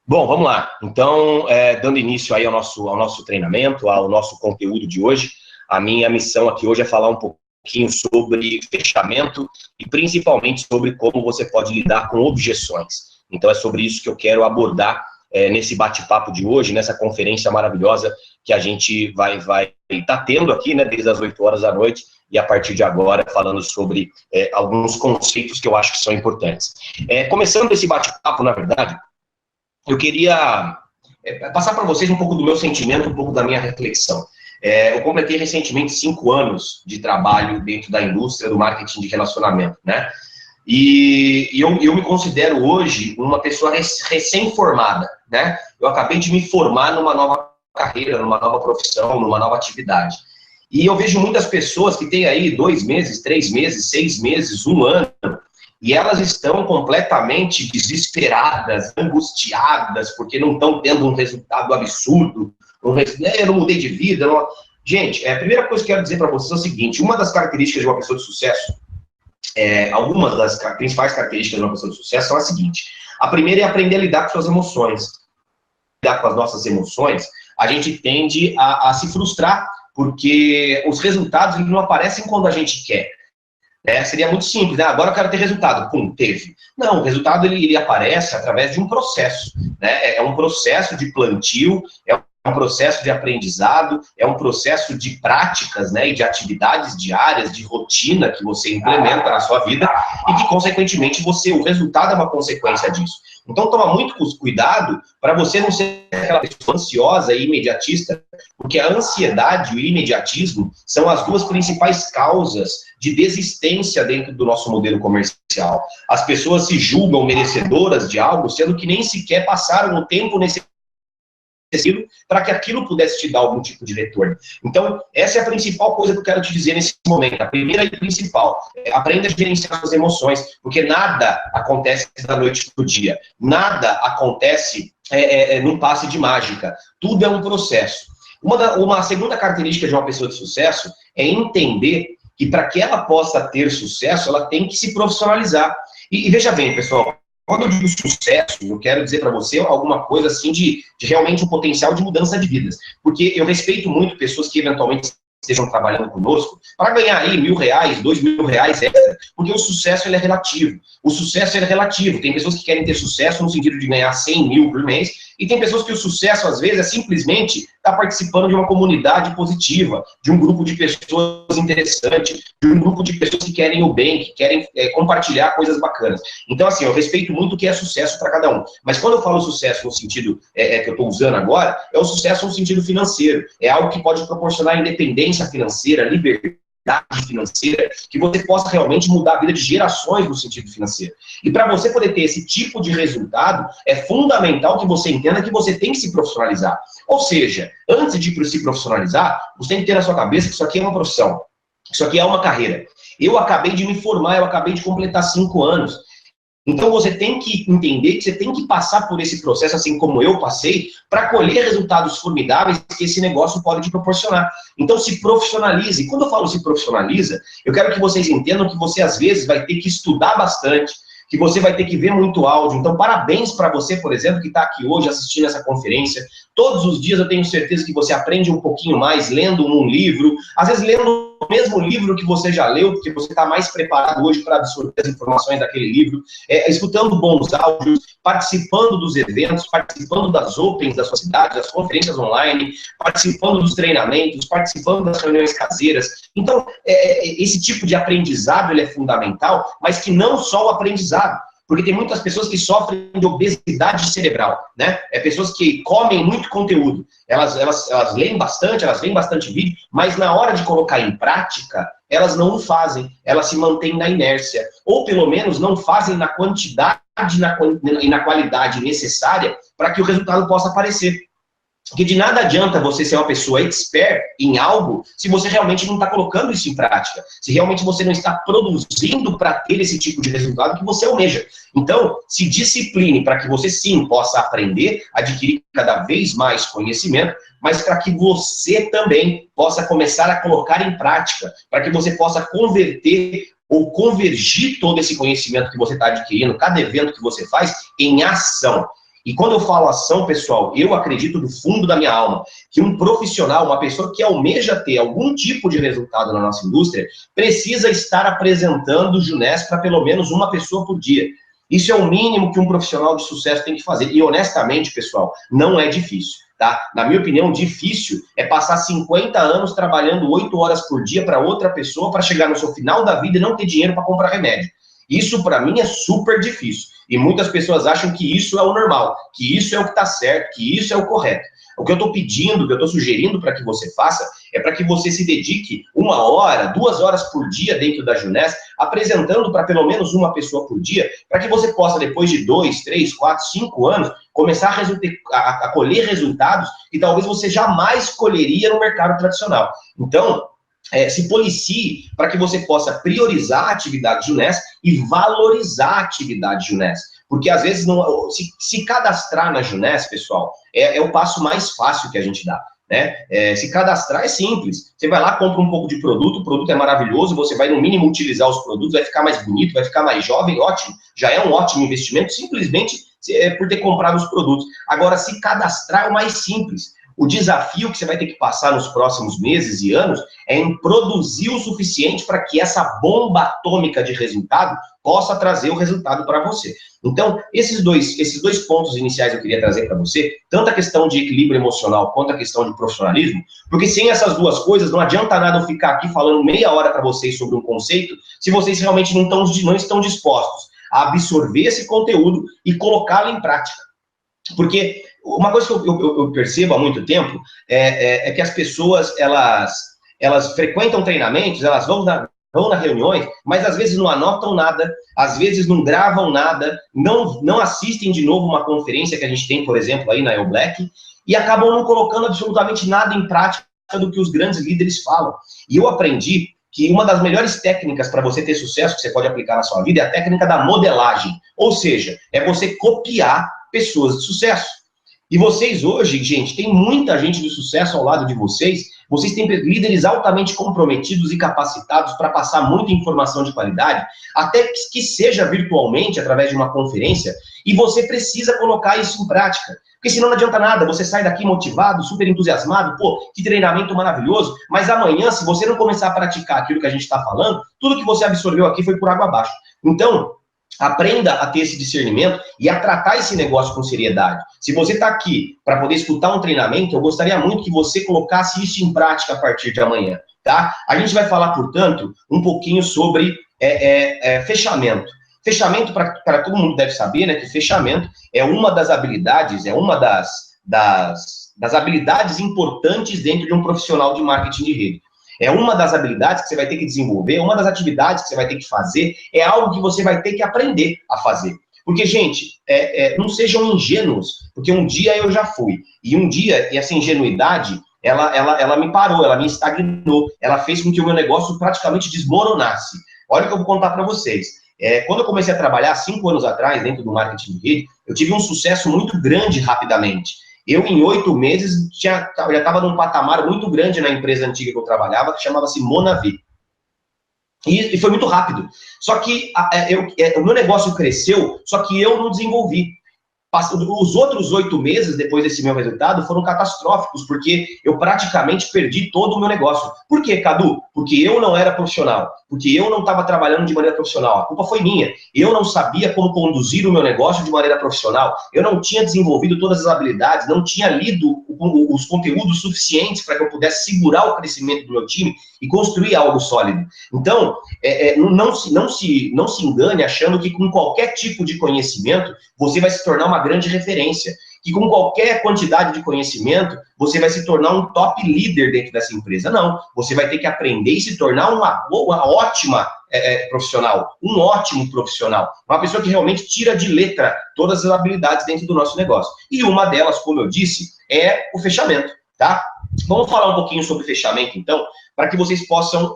Bom, vamos lá. Então, dando início aí ao nosso treinamento, ao nosso conteúdo de hoje, a minha missão aqui hoje é falar um pouquinho sobre fechamento e principalmente sobre como você pode lidar com objeções. Então, é sobre isso que eu quero abordar nesse bate-papo de hoje, nessa conferência maravilhosa que a gente vai estar tendo aqui, né, desde as 8 horas da noite e a partir de agora falando sobre alguns conceitos que eu acho que são importantes. Começando esse bate-papo, na verdade, eu queria passar para vocês um pouco do meu sentimento, um pouco da minha reflexão. Eu completei recentemente 5 anos de trabalho dentro da indústria do marketing de relacionamento, né? E eu me considero hoje uma pessoa recém-formada, né? Eu acabei de me formar numa nova carreira, numa nova profissão, numa nova atividade. E eu vejo muitas pessoas que têm aí 2 meses, 3 meses, 6 meses, 1 ano, e elas estão completamente desesperadas, angustiadas, porque não estão tendo um resultado absurdo. Eu não mudei de vida. Não... Gente, a primeira coisa que eu quero dizer para vocês é o seguinte: uma das características de uma pessoa de sucesso, algumas das principais características de uma pessoa de sucesso são as seguintes. A primeira é aprender a lidar com suas emoções. Lidar com as nossas emoções, a gente tende a se frustrar, porque os resultados não aparecem quando a gente quer. Seria muito simples, né? Agora eu quero ter resultado. Pum, teve. Não, o resultado ele aparece através de um processo, né? É um processo de plantio, é um processo de aprendizado, é um processo de práticas, né? E de atividades diárias, de rotina que você implementa na sua vida e que, consequentemente, o resultado é uma consequência disso. Então, toma muito cuidado para você não ser aquela pessoa ansiosa e imediatista, porque a ansiedade e o imediatismo são as duas principais causas de desistência dentro do nosso modelo comercial. As pessoas se julgam merecedoras de algo, sendo que nem sequer passaram o tempo necessário para que aquilo pudesse te dar algum tipo de retorno. Então, essa é a principal coisa que eu quero te dizer nesse momento. A primeira e principal, aprenda a gerenciar suas emoções, porque nada acontece da noite para o dia. Nada acontece num passe de mágica. Tudo é um processo. Uma segunda característica de uma pessoa de sucesso é entender que para que ela possa ter sucesso, ela tem que se profissionalizar. E veja bem, pessoal, quando eu digo sucesso, eu quero dizer para você alguma coisa assim de realmente um potencial de mudança de vidas. Porque eu respeito muito pessoas que eventualmente estejam trabalhando conosco para ganhar aí R$1.000, R$2.000 extra, porque o sucesso ele é relativo. O sucesso ele é relativo. Tem pessoas que querem ter sucesso no sentido de ganhar 100 mil por mês, e tem pessoas que o sucesso, às vezes, é simplesmente estar participando de uma comunidade positiva, de um grupo de pessoas interessantes, de um grupo de pessoas que querem o bem, que querem compartilhar coisas bacanas. Então, assim, eu respeito muito o que é sucesso para cada um. Mas quando eu falo sucesso no sentido que eu estou usando agora, é o sucesso no sentido financeiro. É algo que pode proporcionar independência financeira, liberdade financeira, que você possa realmente mudar a vida de gerações no sentido financeiro. E para você poder ter esse tipo de resultado, é fundamental que você entenda que você tem que se profissionalizar. Ou seja, antes de se profissionalizar, você tem que ter na sua cabeça que isso aqui é uma profissão, isso aqui é uma carreira. Eu acabei de me formar, eu acabei de completar 5 anos. Então, você tem que entender que você tem que passar por esse processo, assim como eu passei, para colher resultados formidáveis que esse negócio pode te proporcionar. Então, se profissionalize. Quando eu falo se profissionaliza, eu quero que vocês entendam que você, às vezes, vai ter que estudar bastante, que você vai ter que ver muito áudio. Então, parabéns para você, por exemplo, que está aqui hoje assistindo essa conferência. Todos os dias eu tenho certeza que você aprende um pouquinho mais lendo um livro, às vezes lendo o mesmo livro que você já leu, porque você está mais preparado hoje para absorver as informações daquele livro, escutando bons áudios, participando dos eventos, participando das opens da sua cidade, das conferências online, participando dos treinamentos, participando das reuniões caseiras. Então, esse tipo de aprendizado ele é fundamental, mas que não só o aprendizado. Porque tem muitas pessoas que sofrem de obesidade cerebral, né? Pessoas que comem muito conteúdo. Elas leem bastante, elas veem bastante vídeo, mas na hora de colocar em prática, elas não o fazem. Elas se mantêm na inércia. Ou, pelo menos, não fazem na quantidade e na qualidade necessária para que o resultado possa aparecer. Porque de nada adianta você ser uma pessoa expert em algo se você realmente não está colocando isso em prática, se realmente você não está produzindo para ter esse tipo de resultado que você almeja. Então, se discipline para que você sim possa aprender, adquirir cada vez mais conhecimento, mas para que você também possa começar a colocar em prática, para que você possa converter ou convergir todo esse conhecimento que você está adquirindo, cada evento que você faz, em ação. E quando eu falo ação, pessoal, eu acredito do fundo da minha alma que um profissional, uma pessoa que almeja ter algum tipo de resultado na nossa indústria, precisa estar apresentando Junés para pelo menos uma pessoa por dia. Isso é o mínimo que um profissional de sucesso tem que fazer. E honestamente, pessoal, não é difícil, tá? Na minha opinião, difícil é passar 50 anos trabalhando 8 horas por dia para outra pessoa para chegar no seu final da vida e não ter dinheiro para comprar remédio. Isso, para mim, é super difícil. E muitas pessoas acham que isso é o normal, que isso é o que está certo, que isso é o correto. O que eu estou pedindo, o que eu estou sugerindo para que você faça, é para que você se dedique 1 hora, 2 horas por dia dentro da Junés, apresentando para pelo menos uma pessoa por dia, para que você possa, depois de 2, 3, 4, 5 anos, começar a colher resultados que talvez você jamais colheria no mercado tradicional. Então, se policie para que você possa priorizar a atividade Junés e valorizar a atividade Junés. Porque, às vezes, se cadastrar na Junés, pessoal, é o passo mais fácil que a gente dá. Né? Se cadastrar é simples. Você vai lá, compra um pouco de produto, o produto é maravilhoso, você vai, no mínimo, utilizar os produtos, vai ficar mais bonito, vai ficar mais jovem, ótimo. Já é um ótimo investimento, simplesmente por ter comprado os produtos. Agora, se cadastrar é o mais simples. O desafio que você vai ter que passar nos próximos meses e anos é em produzir o suficiente para que essa bomba atômica de resultado possa trazer o resultado para você. Então, esses dois pontos iniciais eu queria trazer para você, tanto a questão de equilíbrio emocional quanto a questão de profissionalismo, porque sem essas duas coisas não adianta nada eu ficar aqui falando meia hora para vocês sobre um conceito, se vocês realmente não estão dispostos a absorver esse conteúdo e colocá-lo em prática. Porque uma coisa que eu percebo há muito tempo é que as pessoas, elas frequentam treinamentos, elas vão na reuniões, mas às vezes não anotam nada, às vezes não gravam nada, não assistem de novo uma conferência que a gente tem, por exemplo, aí na El Black, e acabam não colocando absolutamente nada em prática do que os grandes líderes falam. E eu aprendi que uma das melhores técnicas para você ter sucesso, que você pode aplicar na sua vida, é a técnica da modelagem. Ou seja, é você copiar pessoas de sucesso. E vocês hoje, gente, tem muita gente de sucesso ao lado de vocês têm líderes altamente comprometidos e capacitados para passar muita informação de qualidade, até que seja virtualmente, através de uma conferência, e você precisa colocar isso em prática. Porque senão não adianta nada, você sai daqui motivado, super entusiasmado, pô, que treinamento maravilhoso, mas amanhã, se você não começar a praticar aquilo que a gente está falando, tudo que você absorveu aqui foi por água abaixo. Então, aprenda a ter esse discernimento e a tratar esse negócio com seriedade. Se você está aqui para poder escutar um treinamento, eu gostaria muito que você colocasse isso em prática a partir de amanhã, tá? A gente vai falar, portanto, um pouquinho sobre fechamento. Fechamento, para todo mundo deve saber, né, que fechamento é uma das habilidades, é uma das habilidades importantes dentro de um profissional de marketing de rede. É uma das habilidades que você vai ter que desenvolver, uma das atividades que você vai ter que fazer, é algo que você vai ter que aprender a fazer. Porque, gente, não sejam ingênuos, porque um dia eu já fui, e um dia essa ingenuidade, ela me parou, ela me estagnou, ela fez com que o meu negócio praticamente desmoronasse. Olha o que eu vou contar para vocês. Quando eu comecei a trabalhar 5 anos atrás, dentro do marketing de rede, eu tive um sucesso muito grande rapidamente. Eu, em 8 meses, já estava num patamar muito grande na empresa antiga que eu trabalhava, que chamava-se Monavi. E foi muito rápido. Só que o meu negócio cresceu, só que eu não desenvolvi. Os outros 8 meses, depois desse meu resultado, foram catastróficos, porque eu praticamente perdi todo o meu negócio. Por quê, Cadu? Porque eu não era profissional, porque eu não estava trabalhando de maneira profissional. A culpa foi minha. Eu não sabia como conduzir o meu negócio de maneira profissional. Eu não tinha desenvolvido todas as habilidades, não tinha lido os conteúdos suficientes para que eu pudesse segurar o crescimento do meu time e construir algo sólido. Então, não se engane achando que com qualquer tipo de conhecimento você vai se tornar uma grande referência, que com qualquer quantidade de conhecimento você vai se tornar um top líder dentro dessa empresa. Não, você vai ter que aprender e se tornar uma ótima profissional, um ótimo profissional, uma pessoa que realmente tira de letra todas as habilidades dentro do nosso negócio. E uma delas, como eu disse, é o fechamento, tá? Vamos falar um pouquinho sobre fechamento, então, para que vocês possam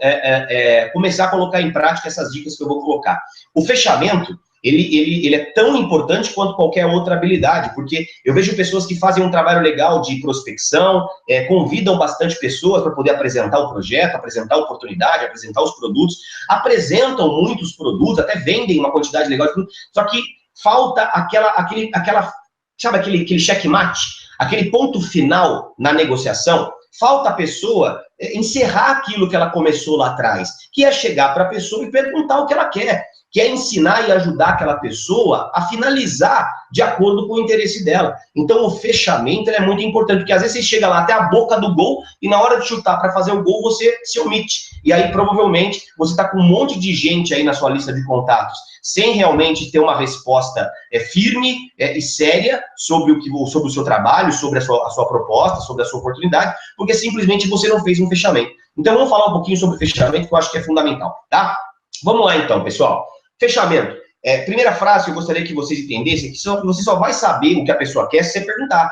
começar a colocar em prática essas dicas que eu vou colocar. O fechamento, ele é tão importante quanto qualquer outra habilidade, porque eu vejo pessoas que fazem um trabalho legal de prospecção, convidam bastante pessoas para poder apresentar o projeto, apresentar a oportunidade, apresentar os produtos, apresentam muitos produtos, até vendem uma quantidade legal de produtos, só que falta aquela sabe aquele checkmate, aquele ponto final na negociação. Falta a pessoa encerrar aquilo que ela começou lá atrás, que é chegar para a pessoa e perguntar o que ela quer, que é ensinar e ajudar aquela pessoa a finalizar de acordo com o interesse dela. Então, o fechamento é muito importante, porque às vezes você chega lá até a boca do gol e na hora de chutar para fazer o gol, você se omite. E aí, provavelmente, você está com um monte de gente aí na sua lista de contatos, sem realmente ter uma resposta firme e séria sobre o seu trabalho, sobre a sua proposta, sobre a sua oportunidade, porque simplesmente você não fez um fechamento. Então, vamos falar um pouquinho sobre fechamento, que eu acho que é fundamental, tá? Vamos lá, então, pessoal. Fechamento. Primeira frase que eu gostaria que vocês entendessem, que você só vai saber o que a pessoa quer se você perguntar.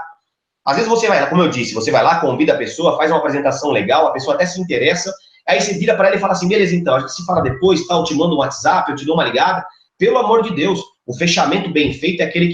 Às vezes você vai lá, como eu disse, você vai lá, convida a pessoa, faz uma apresentação legal, a pessoa até se interessa, aí você vira para ela e fala assim, beleza, então, a gente se fala depois, tá, eu te mando um WhatsApp, eu te dou uma ligada. Pelo amor de Deus, o fechamento bem feito é aquele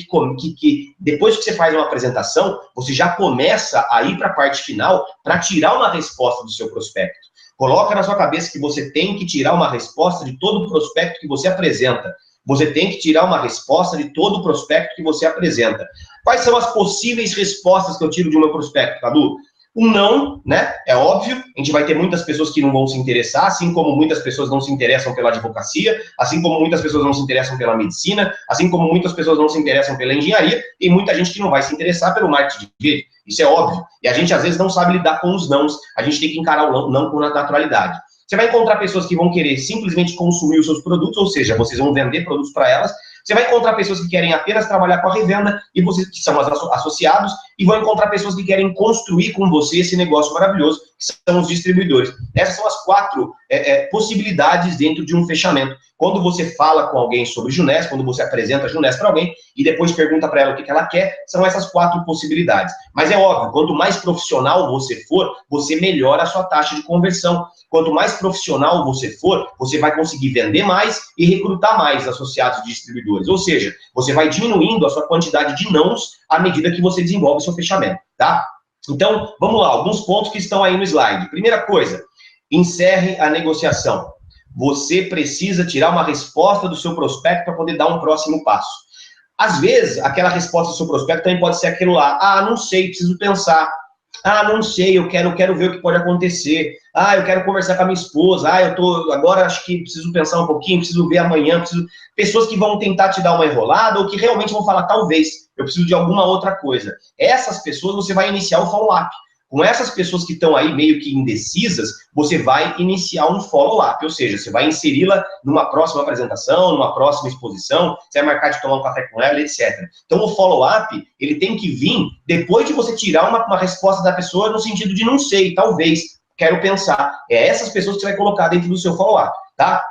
que depois que você faz uma apresentação, você já começa a ir para a parte final para tirar uma resposta do seu prospecto. Coloca na sua cabeça que você tem que tirar uma resposta de todo o prospecto que você apresenta. Você tem que tirar uma resposta de todo o prospecto que você apresenta. Quais são as possíveis respostas que eu tiro de um meu prospecto, Cadu? Um não, né? É óbvio, a gente vai ter muitas pessoas que não vão se interessar, assim como muitas pessoas não se interessam pela advocacia, assim como muitas pessoas não se interessam pela medicina, assim como muitas pessoas não se interessam pela engenharia, e muita gente que não vai se interessar pelo marketing de rede. Isso é óbvio. E a gente, às vezes, não sabe lidar com os nãos, a gente tem que encarar o não com naturalidade. Você vai encontrar pessoas que vão querer simplesmente consumir os seus produtos, ou seja, vocês vão vender produtos para elas. Você vai encontrar pessoas que querem apenas trabalhar com a revenda, e vocês que são associados, e vão encontrar pessoas que querem construir com você esse negócio maravilhoso, que são os distribuidores. Essas são as 4 possibilidades dentro de um fechamento. Quando você fala com alguém sobre Junés, quando você apresenta Junés para alguém, e depois pergunta para ela o que ela quer, são essas 4 possibilidades. Mas é óbvio, quanto mais profissional você for, você melhora a sua taxa de conversão. Quanto mais profissional você for, você vai conseguir vender mais e recrutar mais associados de distribuidores. Ou seja, você vai diminuindo a sua quantidade de nãos à medida que você desenvolve o seu fechamento, tá? Então, vamos lá, alguns pontos que estão aí no slide. Primeira coisa, encerre a negociação. Você precisa tirar uma resposta do seu prospecto para poder dar um próximo passo. Às vezes, aquela resposta do seu prospecto também pode ser aquilo lá, não sei, preciso pensar. Não sei, eu quero ver o que pode acontecer. Eu quero conversar com a minha esposa. Agora acho que preciso pensar um pouquinho, preciso ver amanhã, Pessoas que vão tentar te dar uma enrolada ou que realmente vão falar, talvez, eu preciso de alguma outra coisa. Essas pessoas você vai iniciar o follow-up. Com essas pessoas que estão aí meio que indecisas, você vai iniciar um follow-up, ou seja, você vai inseri-la numa próxima apresentação, numa próxima exposição, você vai marcar de tomar um café com ela, etc. Então, o follow-up, ele tem que vir depois de você tirar uma resposta da pessoa no sentido de não sei, talvez, quero pensar. É essas pessoas que você vai colocar dentro do seu follow-up, tá?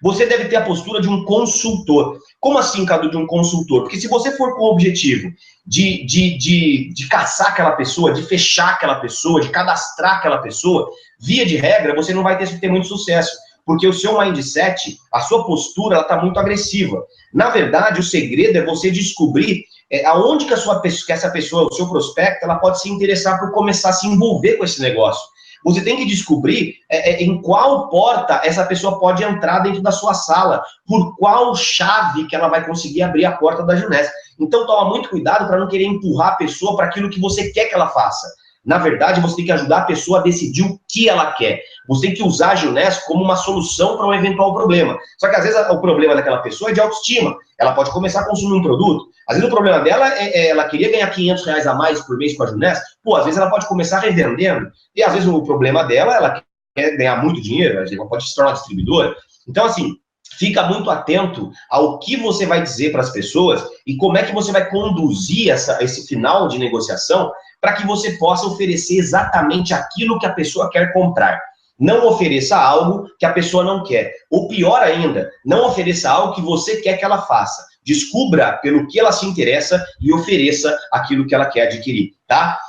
Você deve ter a postura de um consultor. Como assim, Cadu, de um consultor? Porque se você for com o objetivo de caçar aquela pessoa, de fechar aquela pessoa, de cadastrar aquela pessoa, via de regra, você não vai ter muito sucesso. Porque o seu mindset, a sua postura, ela está muito agressiva. Na verdade, o segredo é você descobrir aonde que essa pessoa, o seu prospecto, ela pode se interessar por começar a se envolver com esse negócio. Você tem que descobrir em qual porta essa pessoa pode entrar dentro da sua sala, por qual chave que ela vai conseguir abrir a porta da Junés. Então, toma muito cuidado para não querer empurrar a pessoa para aquilo que você quer que ela faça. Na verdade, você tem que ajudar a pessoa a decidir o que ela quer. Você tem que usar a Junés como uma solução para um eventual problema. Só que, às vezes, o problema daquela pessoa é de autoestima. Ela pode começar a consumir um produto. Às vezes, o problema dela ela queria ganhar R$500 a mais por mês com a Junés. Às vezes, ela pode começar revendendo. E, às vezes, o problema dela, ela quer ganhar muito dinheiro. Ela pode se tornar distribuidora. Então, assim, fica muito atento ao que você vai dizer para as pessoas e como é que você vai conduzir esse final de negociação para que você possa oferecer exatamente aquilo que a pessoa quer comprar. Não ofereça algo que a pessoa não quer. Ou pior ainda, não ofereça algo que você quer que ela faça. Descubra pelo que ela se interessa e ofereça aquilo que ela quer adquirir, tá?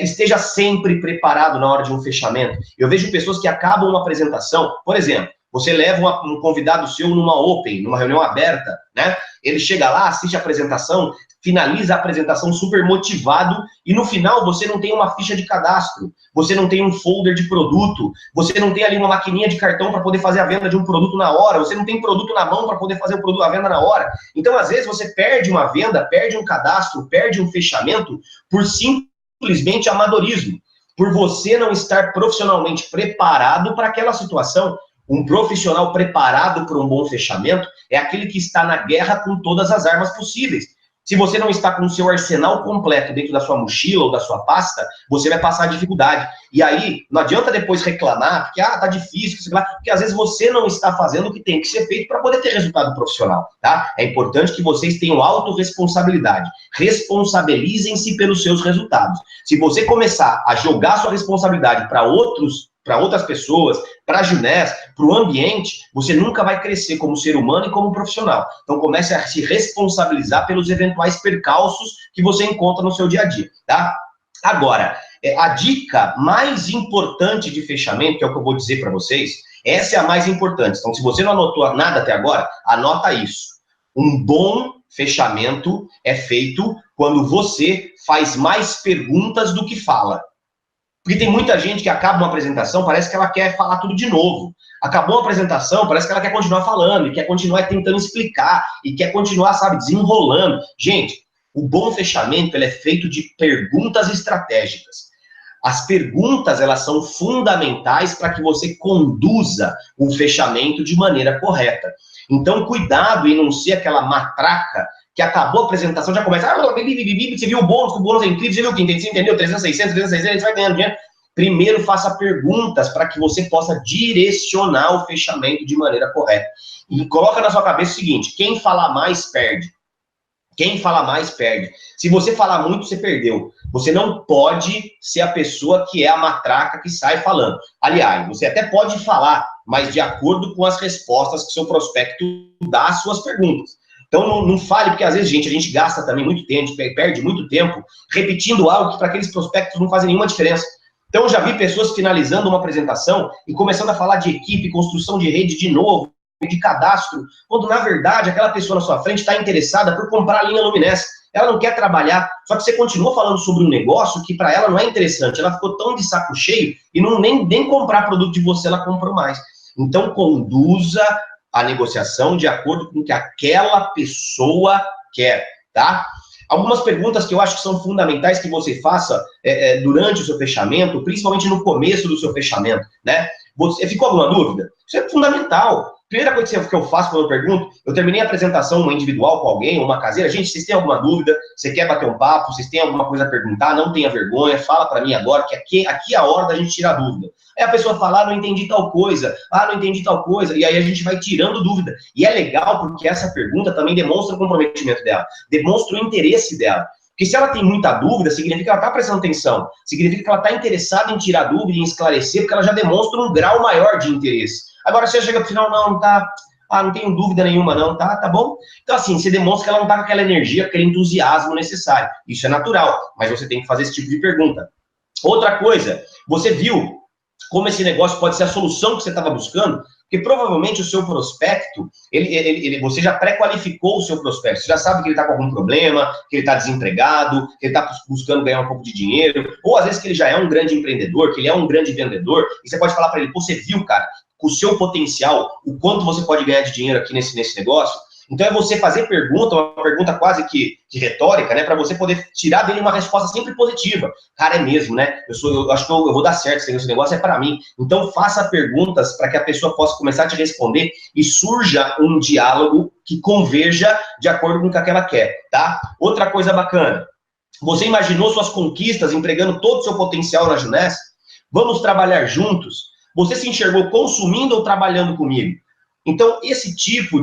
Esteja sempre preparado na hora de um fechamento. Eu vejo pessoas que acabam uma apresentação, por exemplo, Você leva um convidado seu numa open, numa reunião aberta, né? Ele chega lá, assiste a apresentação, finaliza a apresentação super motivado e no final você não tem uma ficha de cadastro, você não tem um folder de produto, você não tem ali uma maquininha de cartão para poder fazer a venda de um produto na hora, você não tem produto na mão para poder fazer o produto, a venda na hora. Então, às vezes, você perde uma venda, perde um cadastro, perde um fechamento por simplesmente amadorismo, por você não estar profissionalmente preparado para aquela situação. Um profissional preparado para um bom fechamento é aquele que está na guerra com todas as armas possíveis. Se você não está com o seu arsenal completo dentro da sua mochila ou da sua pasta, você vai passar dificuldade. E aí, não adianta depois reclamar, porque, tá difícil, porque às vezes você não está fazendo o que tem que ser feito para poder ter resultado profissional, tá? É importante que vocês tenham autorresponsabilidade. Responsabilizem-se pelos seus resultados. Se você começar a jogar sua responsabilidade para outras pessoas, para a Junés, para o ambiente, você nunca vai crescer como ser humano e como profissional. Então comece a se responsabilizar pelos eventuais percalços que você encontra no seu dia a dia, tá? Agora, a dica mais importante de fechamento, que é o que eu vou dizer para vocês, essa é a mais importante. Então, se você não anotou nada até agora, anota isso. Um bom fechamento é feito quando você faz mais perguntas do que fala. Porque tem muita gente que acaba uma apresentação, parece que ela quer falar tudo de novo. Acabou a apresentação, parece que ela quer continuar falando, e quer continuar tentando explicar, e quer continuar, sabe, desenrolando. Gente, o bom fechamento, ele é feito de perguntas estratégicas. As perguntas, elas são fundamentais para que você conduza o fechamento de maneira correta. Então, cuidado em não ser aquela matraca que acabou a apresentação, já começa, você viu o bônus é incrível, você viu o que você entendeu, 300, 600, 300, 600, você vai ganhando dinheiro. Primeiro, faça perguntas para que você possa direcionar o fechamento de maneira correta. E coloca na sua cabeça o seguinte, quem falar mais, perde. Quem fala mais, perde. Se você falar muito, você perdeu. Você não pode ser a pessoa que é a matraca que sai falando. Aliás, você até pode falar, mas de acordo com as respostas que seu prospecto dá às suas perguntas. Então, não fale, porque às vezes, a gente gasta também muito tempo, a gente perde muito tempo repetindo algo que para aqueles prospectos não faz nenhuma diferença. Então, eu já vi pessoas finalizando uma apresentação e começando a falar de equipe, construção de rede de novo, de cadastro, quando, na verdade, aquela pessoa na sua frente está interessada por comprar a linha Luminesce. Ela não quer trabalhar, só que você continua falando sobre um negócio que para ela não é interessante. Ela ficou tão de saco cheio e nem comprar produto de você ela comprou mais. Então, conduza a negociação de acordo com o que aquela pessoa quer, tá? Algumas perguntas que eu acho que são fundamentais que você faça durante o seu fechamento, principalmente no começo do seu fechamento, né? Você ficou alguma dúvida? Isso é fundamental. Primeira coisa que eu faço quando eu pergunto, eu terminei a apresentação uma individual com alguém, uma caseira, gente, vocês têm alguma dúvida? Você quer bater um papo? Vocês têm alguma coisa a perguntar? Não tenha vergonha, fala para mim agora, que aqui é a hora da gente tirar dúvida. Aí a pessoa fala, não entendi tal coisa, não entendi tal coisa, e aí a gente vai tirando dúvida. E é legal porque essa pergunta também demonstra o comprometimento dela, demonstra o interesse dela. Porque se ela tem muita dúvida, significa que ela está prestando atenção, significa que ela está interessada em tirar dúvida, em esclarecer, porque ela já demonstra um grau maior de interesse. Agora, você chega pro final, não tenho dúvida nenhuma, não, tá bom? Então, assim, você demonstra que ela não tá com aquela energia, aquele entusiasmo necessário. Isso é natural, mas você tem que fazer esse tipo de pergunta. Outra coisa, você viu como esse negócio pode ser a solução que você estava buscando? Porque provavelmente o seu prospecto, você já pré-qualificou o seu prospecto, você já sabe que ele está com algum problema, que ele está desempregado, que ele está buscando ganhar um pouco de dinheiro, ou às vezes que ele já é um grande empreendedor, que ele é um grande vendedor, e você pode falar para ele, você viu, cara, com o seu potencial, o quanto você pode ganhar de dinheiro aqui nesse negócio? Então é você fazer pergunta, uma pergunta quase que retórica, né, para você poder tirar dele uma resposta sempre positiva. Cara, é mesmo, né? Eu acho que eu vou dar certo, esse negócio é para mim. Então faça perguntas para que a pessoa possa começar a te responder e surja um diálogo que converja de acordo com o que ela quer, tá? Outra coisa bacana, você imaginou suas conquistas empregando todo o seu potencial na Junés? Vamos trabalhar juntos? Você se enxergou consumindo ou trabalhando comigo? Então, esse tipo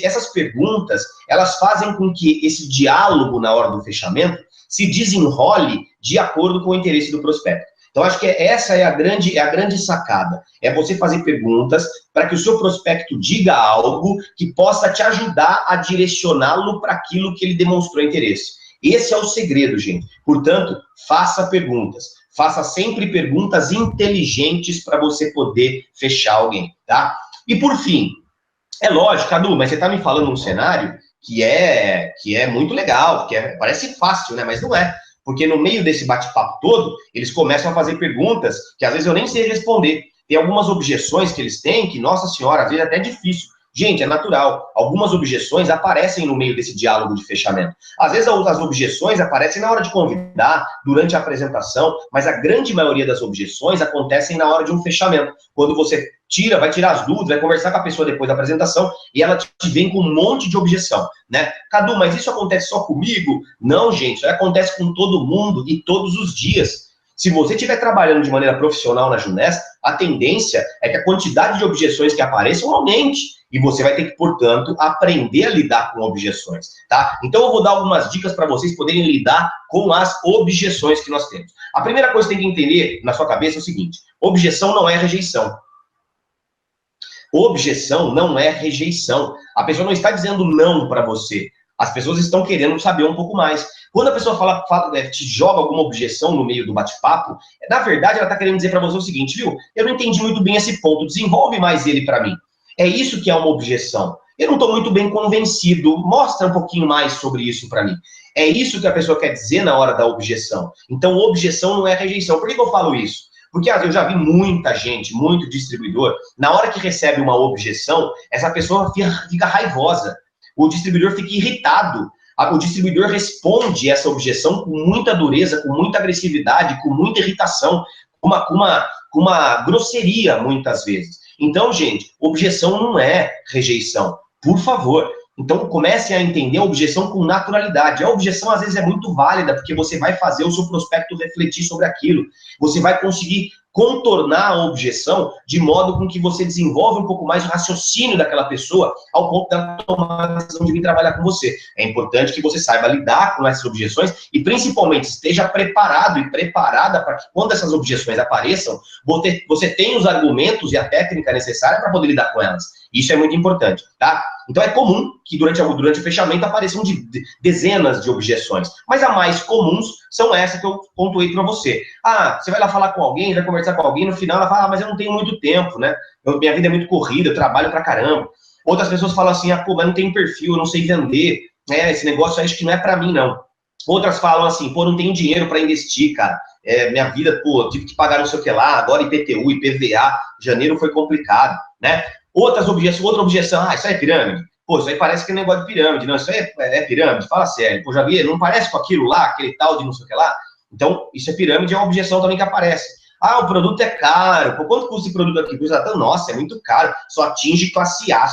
essas perguntas, elas fazem com que esse diálogo na hora do fechamento se desenrole de acordo com o interesse do prospecto. Então, acho que essa é a grande sacada. É você fazer perguntas para que o seu prospecto diga algo que possa te ajudar a direcioná-lo para aquilo que ele demonstrou interesse. Esse é o segredo, gente. Portanto, faça perguntas. Faça sempre perguntas inteligentes para você poder fechar alguém, tá? E por fim, é lógico, Cadu, mas você está me falando um cenário que é muito legal, parece fácil, né? Mas não é. Porque no meio desse bate-papo todo, eles começam a fazer perguntas que às vezes eu nem sei responder. Tem algumas objeções que eles têm que, nossa senhora, às vezes é até difícil. Gente, é natural. Algumas objeções aparecem no meio desse diálogo de fechamento. Às vezes as objeções aparecem na hora de convidar, durante a apresentação, mas a grande maioria das objeções acontecem na hora de um fechamento. Quando você vai tirar as dúvidas, vai conversar com a pessoa depois da apresentação e ela te vem com um monte de objeção, né? Cadu, mas isso acontece só comigo? Não, gente, isso acontece com todo mundo e todos os dias. Se você estiver trabalhando de maneira profissional na Junesc, a tendência é que a quantidade de objeções que apareçam aumente. E você vai ter que, portanto, aprender a lidar com objeções, tá? Então eu vou dar algumas dicas para vocês poderem lidar com as objeções que nós temos. A primeira coisa que você tem que entender na sua cabeça é o seguinte: objeção não é rejeição. Objeção não é rejeição. A pessoa não está dizendo não para você. As pessoas estão querendo saber um pouco mais. Quando a pessoa te joga alguma objeção no meio do bate-papo, na verdade ela está querendo dizer para você o seguinte, viu? Eu não entendi muito bem esse ponto, desenvolve mais ele para mim. É isso que é uma objeção. Eu não estou muito bem convencido, mostra um pouquinho mais sobre isso para mim. É isso que a pessoa quer dizer na hora da objeção. Então, objeção não é rejeição. Por que eu falo isso? Porque eu já vi muita gente, muito distribuidor, na hora que recebe uma objeção, essa pessoa fica raivosa. O distribuidor fica irritado. O distribuidor responde essa objeção com muita dureza, com muita agressividade, com muita irritação, com uma grosseria, muitas vezes. Então, gente, objeção não é rejeição. Por favor. Então, comece a entender a objeção com naturalidade. A objeção, às vezes, é muito válida, porque você vai fazer o seu prospecto refletir sobre aquilo. Você vai conseguir contornar a objeção de modo com que você desenvolva um pouco mais o raciocínio daquela pessoa ao ponto dela tomar a decisão de vir trabalhar com você. É importante que você saiba lidar com essas objeções e, principalmente, esteja preparado e preparada para que, quando essas objeções apareçam, você tenha os argumentos e a técnica necessária para poder lidar com elas. Isso é muito importante, tá? Então, é comum que durante o fechamento apareçam dezenas de objeções, mas as mais comuns são essas que eu pontuei para você. Você vai lá falar com alguém, vai conversar com alguém, no final ela fala, mas eu não tenho muito tempo, né? Minha vida é muito corrida, eu trabalho pra caramba. Outras pessoas falam assim, mas não tenho perfil, eu não sei vender, esse negócio acho que não é para mim, não. Outras falam assim, não tenho dinheiro para investir, cara. Minha vida, tive que pagar não sei o que lá, agora IPTU, IPVA, janeiro foi complicado, né? Outra objeção, isso aí é pirâmide? Isso aí parece que é negócio de pirâmide. Não, isso aí é pirâmide, fala sério. Já vi, não parece com aquilo lá, aquele tal de não sei o que lá? Então, isso é pirâmide, é uma objeção também que aparece. O produto é caro. Quanto custa esse produto aqui? Nossa, é muito caro. Só atinge classe A.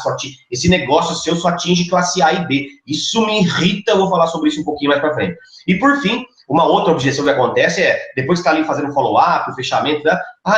Esse negócio seu só atinge classe A e B. Isso me irrita, eu vou falar sobre isso um pouquinho mais pra frente. E por fim, uma outra objeção que acontece depois que está ali fazendo follow-up, o fechamento,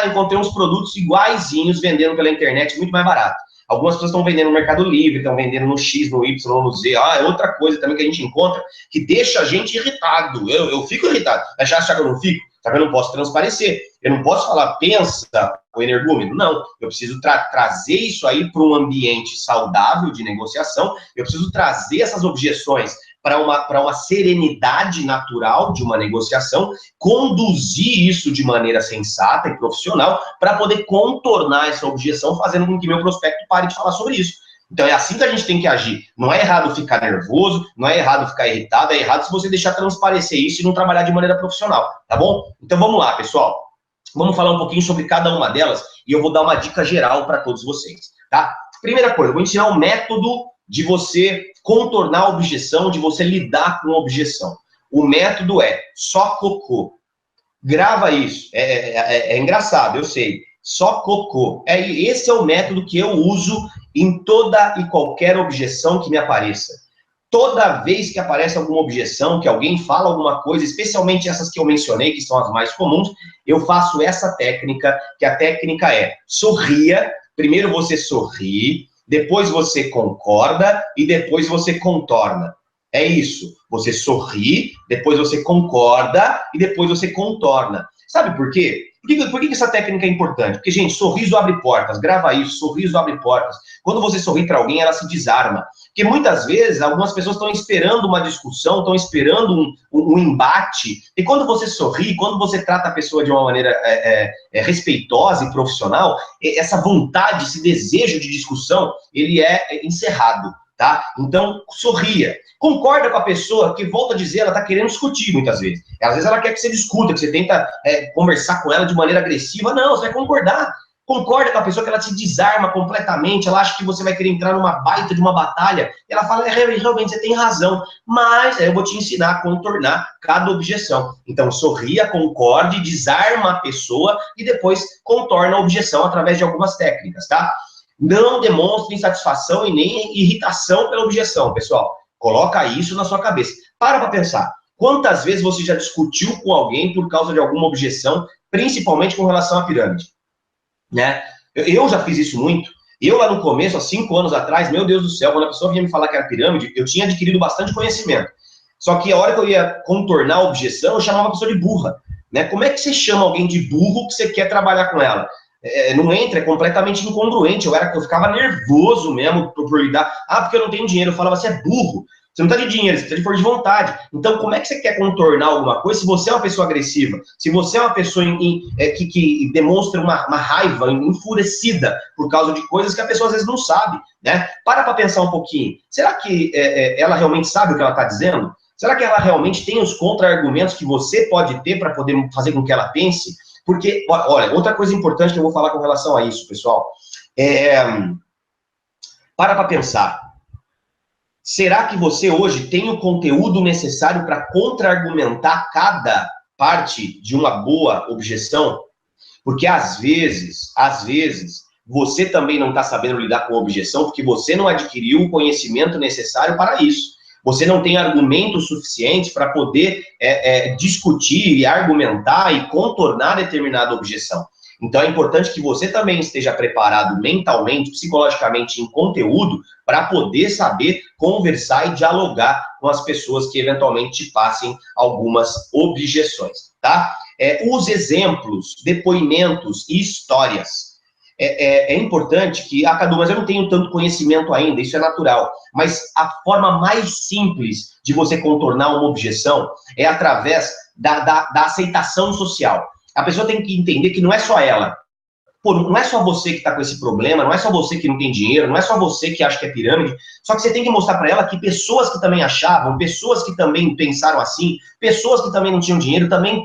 encontrei uns produtos iguaizinhos vendendo pela internet, muito mais barato. Algumas pessoas estão vendendo no Mercado Livre, estão vendendo no X, no Y, no Z. É outra coisa também que a gente encontra que deixa a gente irritado. Eu fico irritado. Mas já acha que eu não fico? Só que eu não posso transparecer. Eu não posso falar, pensa, o energúmeno. Não. Eu preciso trazer isso aí para um ambiente saudável de negociação. Eu preciso trazer essas objeções para uma serenidade natural de uma negociação, conduzir isso de maneira sensata e profissional para poder contornar essa objeção, fazendo com que meu prospecto pare de falar sobre isso. Então é assim que a gente tem que agir. Não é errado ficar nervoso, não é errado ficar irritado, é errado se você deixar transparecer isso e não trabalhar de maneira profissional, tá bom? Então vamos lá, pessoal. Vamos falar um pouquinho sobre cada uma delas e eu vou dar uma dica geral para todos vocês, tá? Primeira coisa, eu vou ensinar um método de você contornar a objeção, de você lidar com a objeção. O método é só cocô. Grava isso. É engraçado, eu sei. Só cocô. Esse é o método que eu uso em toda e qualquer objeção que me apareça. Toda vez que aparece alguma objeção, que alguém fala alguma coisa, especialmente essas que eu mencionei, que são as mais comuns, eu faço essa técnica, que a técnica é sorria. Primeiro você sorri, depois você concorda e depois você contorna. É isso. Você sorri, depois você concorda e depois você contorna. Sabe por quê? Por que essa técnica é importante? Porque, gente, sorriso abre portas. Grava isso, sorriso abre portas. Quando você sorri para alguém, ela se desarma. Porque muitas vezes algumas pessoas estão esperando uma discussão, estão esperando um embate, e quando você sorri, quando você trata a pessoa de uma maneira respeitosa e profissional, essa vontade, esse desejo de discussão, ele é encerrado, tá? Então, sorria. Concorda com a pessoa, que, volta a dizer, ela está querendo discutir muitas vezes. Às vezes ela quer que você discuta, que você tenta conversar com ela de maneira agressiva. Não, você vai concordar. Concorda com a pessoa que ela se desarma completamente, ela acha que você vai querer entrar numa baita de uma batalha, ela fala, realmente, você tem razão, mas eu vou te ensinar a contornar cada objeção. Então, sorria, concorde, desarma a pessoa e depois contorna a objeção através de algumas técnicas, tá? Não demonstre insatisfação e nem irritação pela objeção, pessoal. Coloca isso na sua cabeça. Para pensar. Quantas vezes você já discutiu com alguém por causa de alguma objeção, principalmente com relação à pirâmide? Né? Eu já fiz isso muito. Eu lá no começo, há 5 anos atrás, meu Deus do céu, quando a pessoa vinha me falar que era pirâmide, eu tinha adquirido bastante conhecimento. Só que a hora que eu ia contornar a objeção, eu chamava a pessoa de burra. Né? Como é que você chama alguém de burro que você quer trabalhar com ela? Não entra, é completamente incongruente. Eu ficava nervoso mesmo por lidar. Porque eu não tenho dinheiro. Eu falava, você é burro. Você não está de dinheiro, você está de força de vontade. Então, como é que você quer contornar alguma coisa se você é uma pessoa agressiva? Se você é uma pessoa que demonstra uma raiva enfurecida por causa de coisas que a pessoa às vezes não sabe, né? Para pensar um pouquinho. Será que ela realmente sabe o que ela está dizendo? Será que ela realmente tem os contra-argumentos que você pode ter para poder fazer com que ela pense? Porque, olha, outra coisa importante que eu vou falar com relação a isso, pessoal, para pensar. Será que você hoje tem o conteúdo necessário para contra-argumentar cada parte de uma boa objeção? Porque às vezes, você também não está sabendo lidar com a objeção porque você não adquiriu o conhecimento necessário para isso. Você não tem argumentos suficientes para poder discutir e argumentar e contornar determinada objeção. Então, é importante que você também esteja preparado mentalmente, psicologicamente, em conteúdo, para poder saber conversar e dialogar com as pessoas que eventualmente te passem algumas objeções, tá? Os exemplos, depoimentos e histórias. É importante que, Cadu, mas eu não tenho tanto conhecimento ainda, isso é natural. Mas a forma mais simples de você contornar uma objeção é através da aceitação social. A pessoa tem que entender que não é só ela. Pô, não é só você que está com esse problema, não é só você que não tem dinheiro, não é só você que acha que é pirâmide, só que você tem que mostrar para ela que pessoas que também achavam, pessoas que também pensaram assim, pessoas que também não tinham dinheiro, também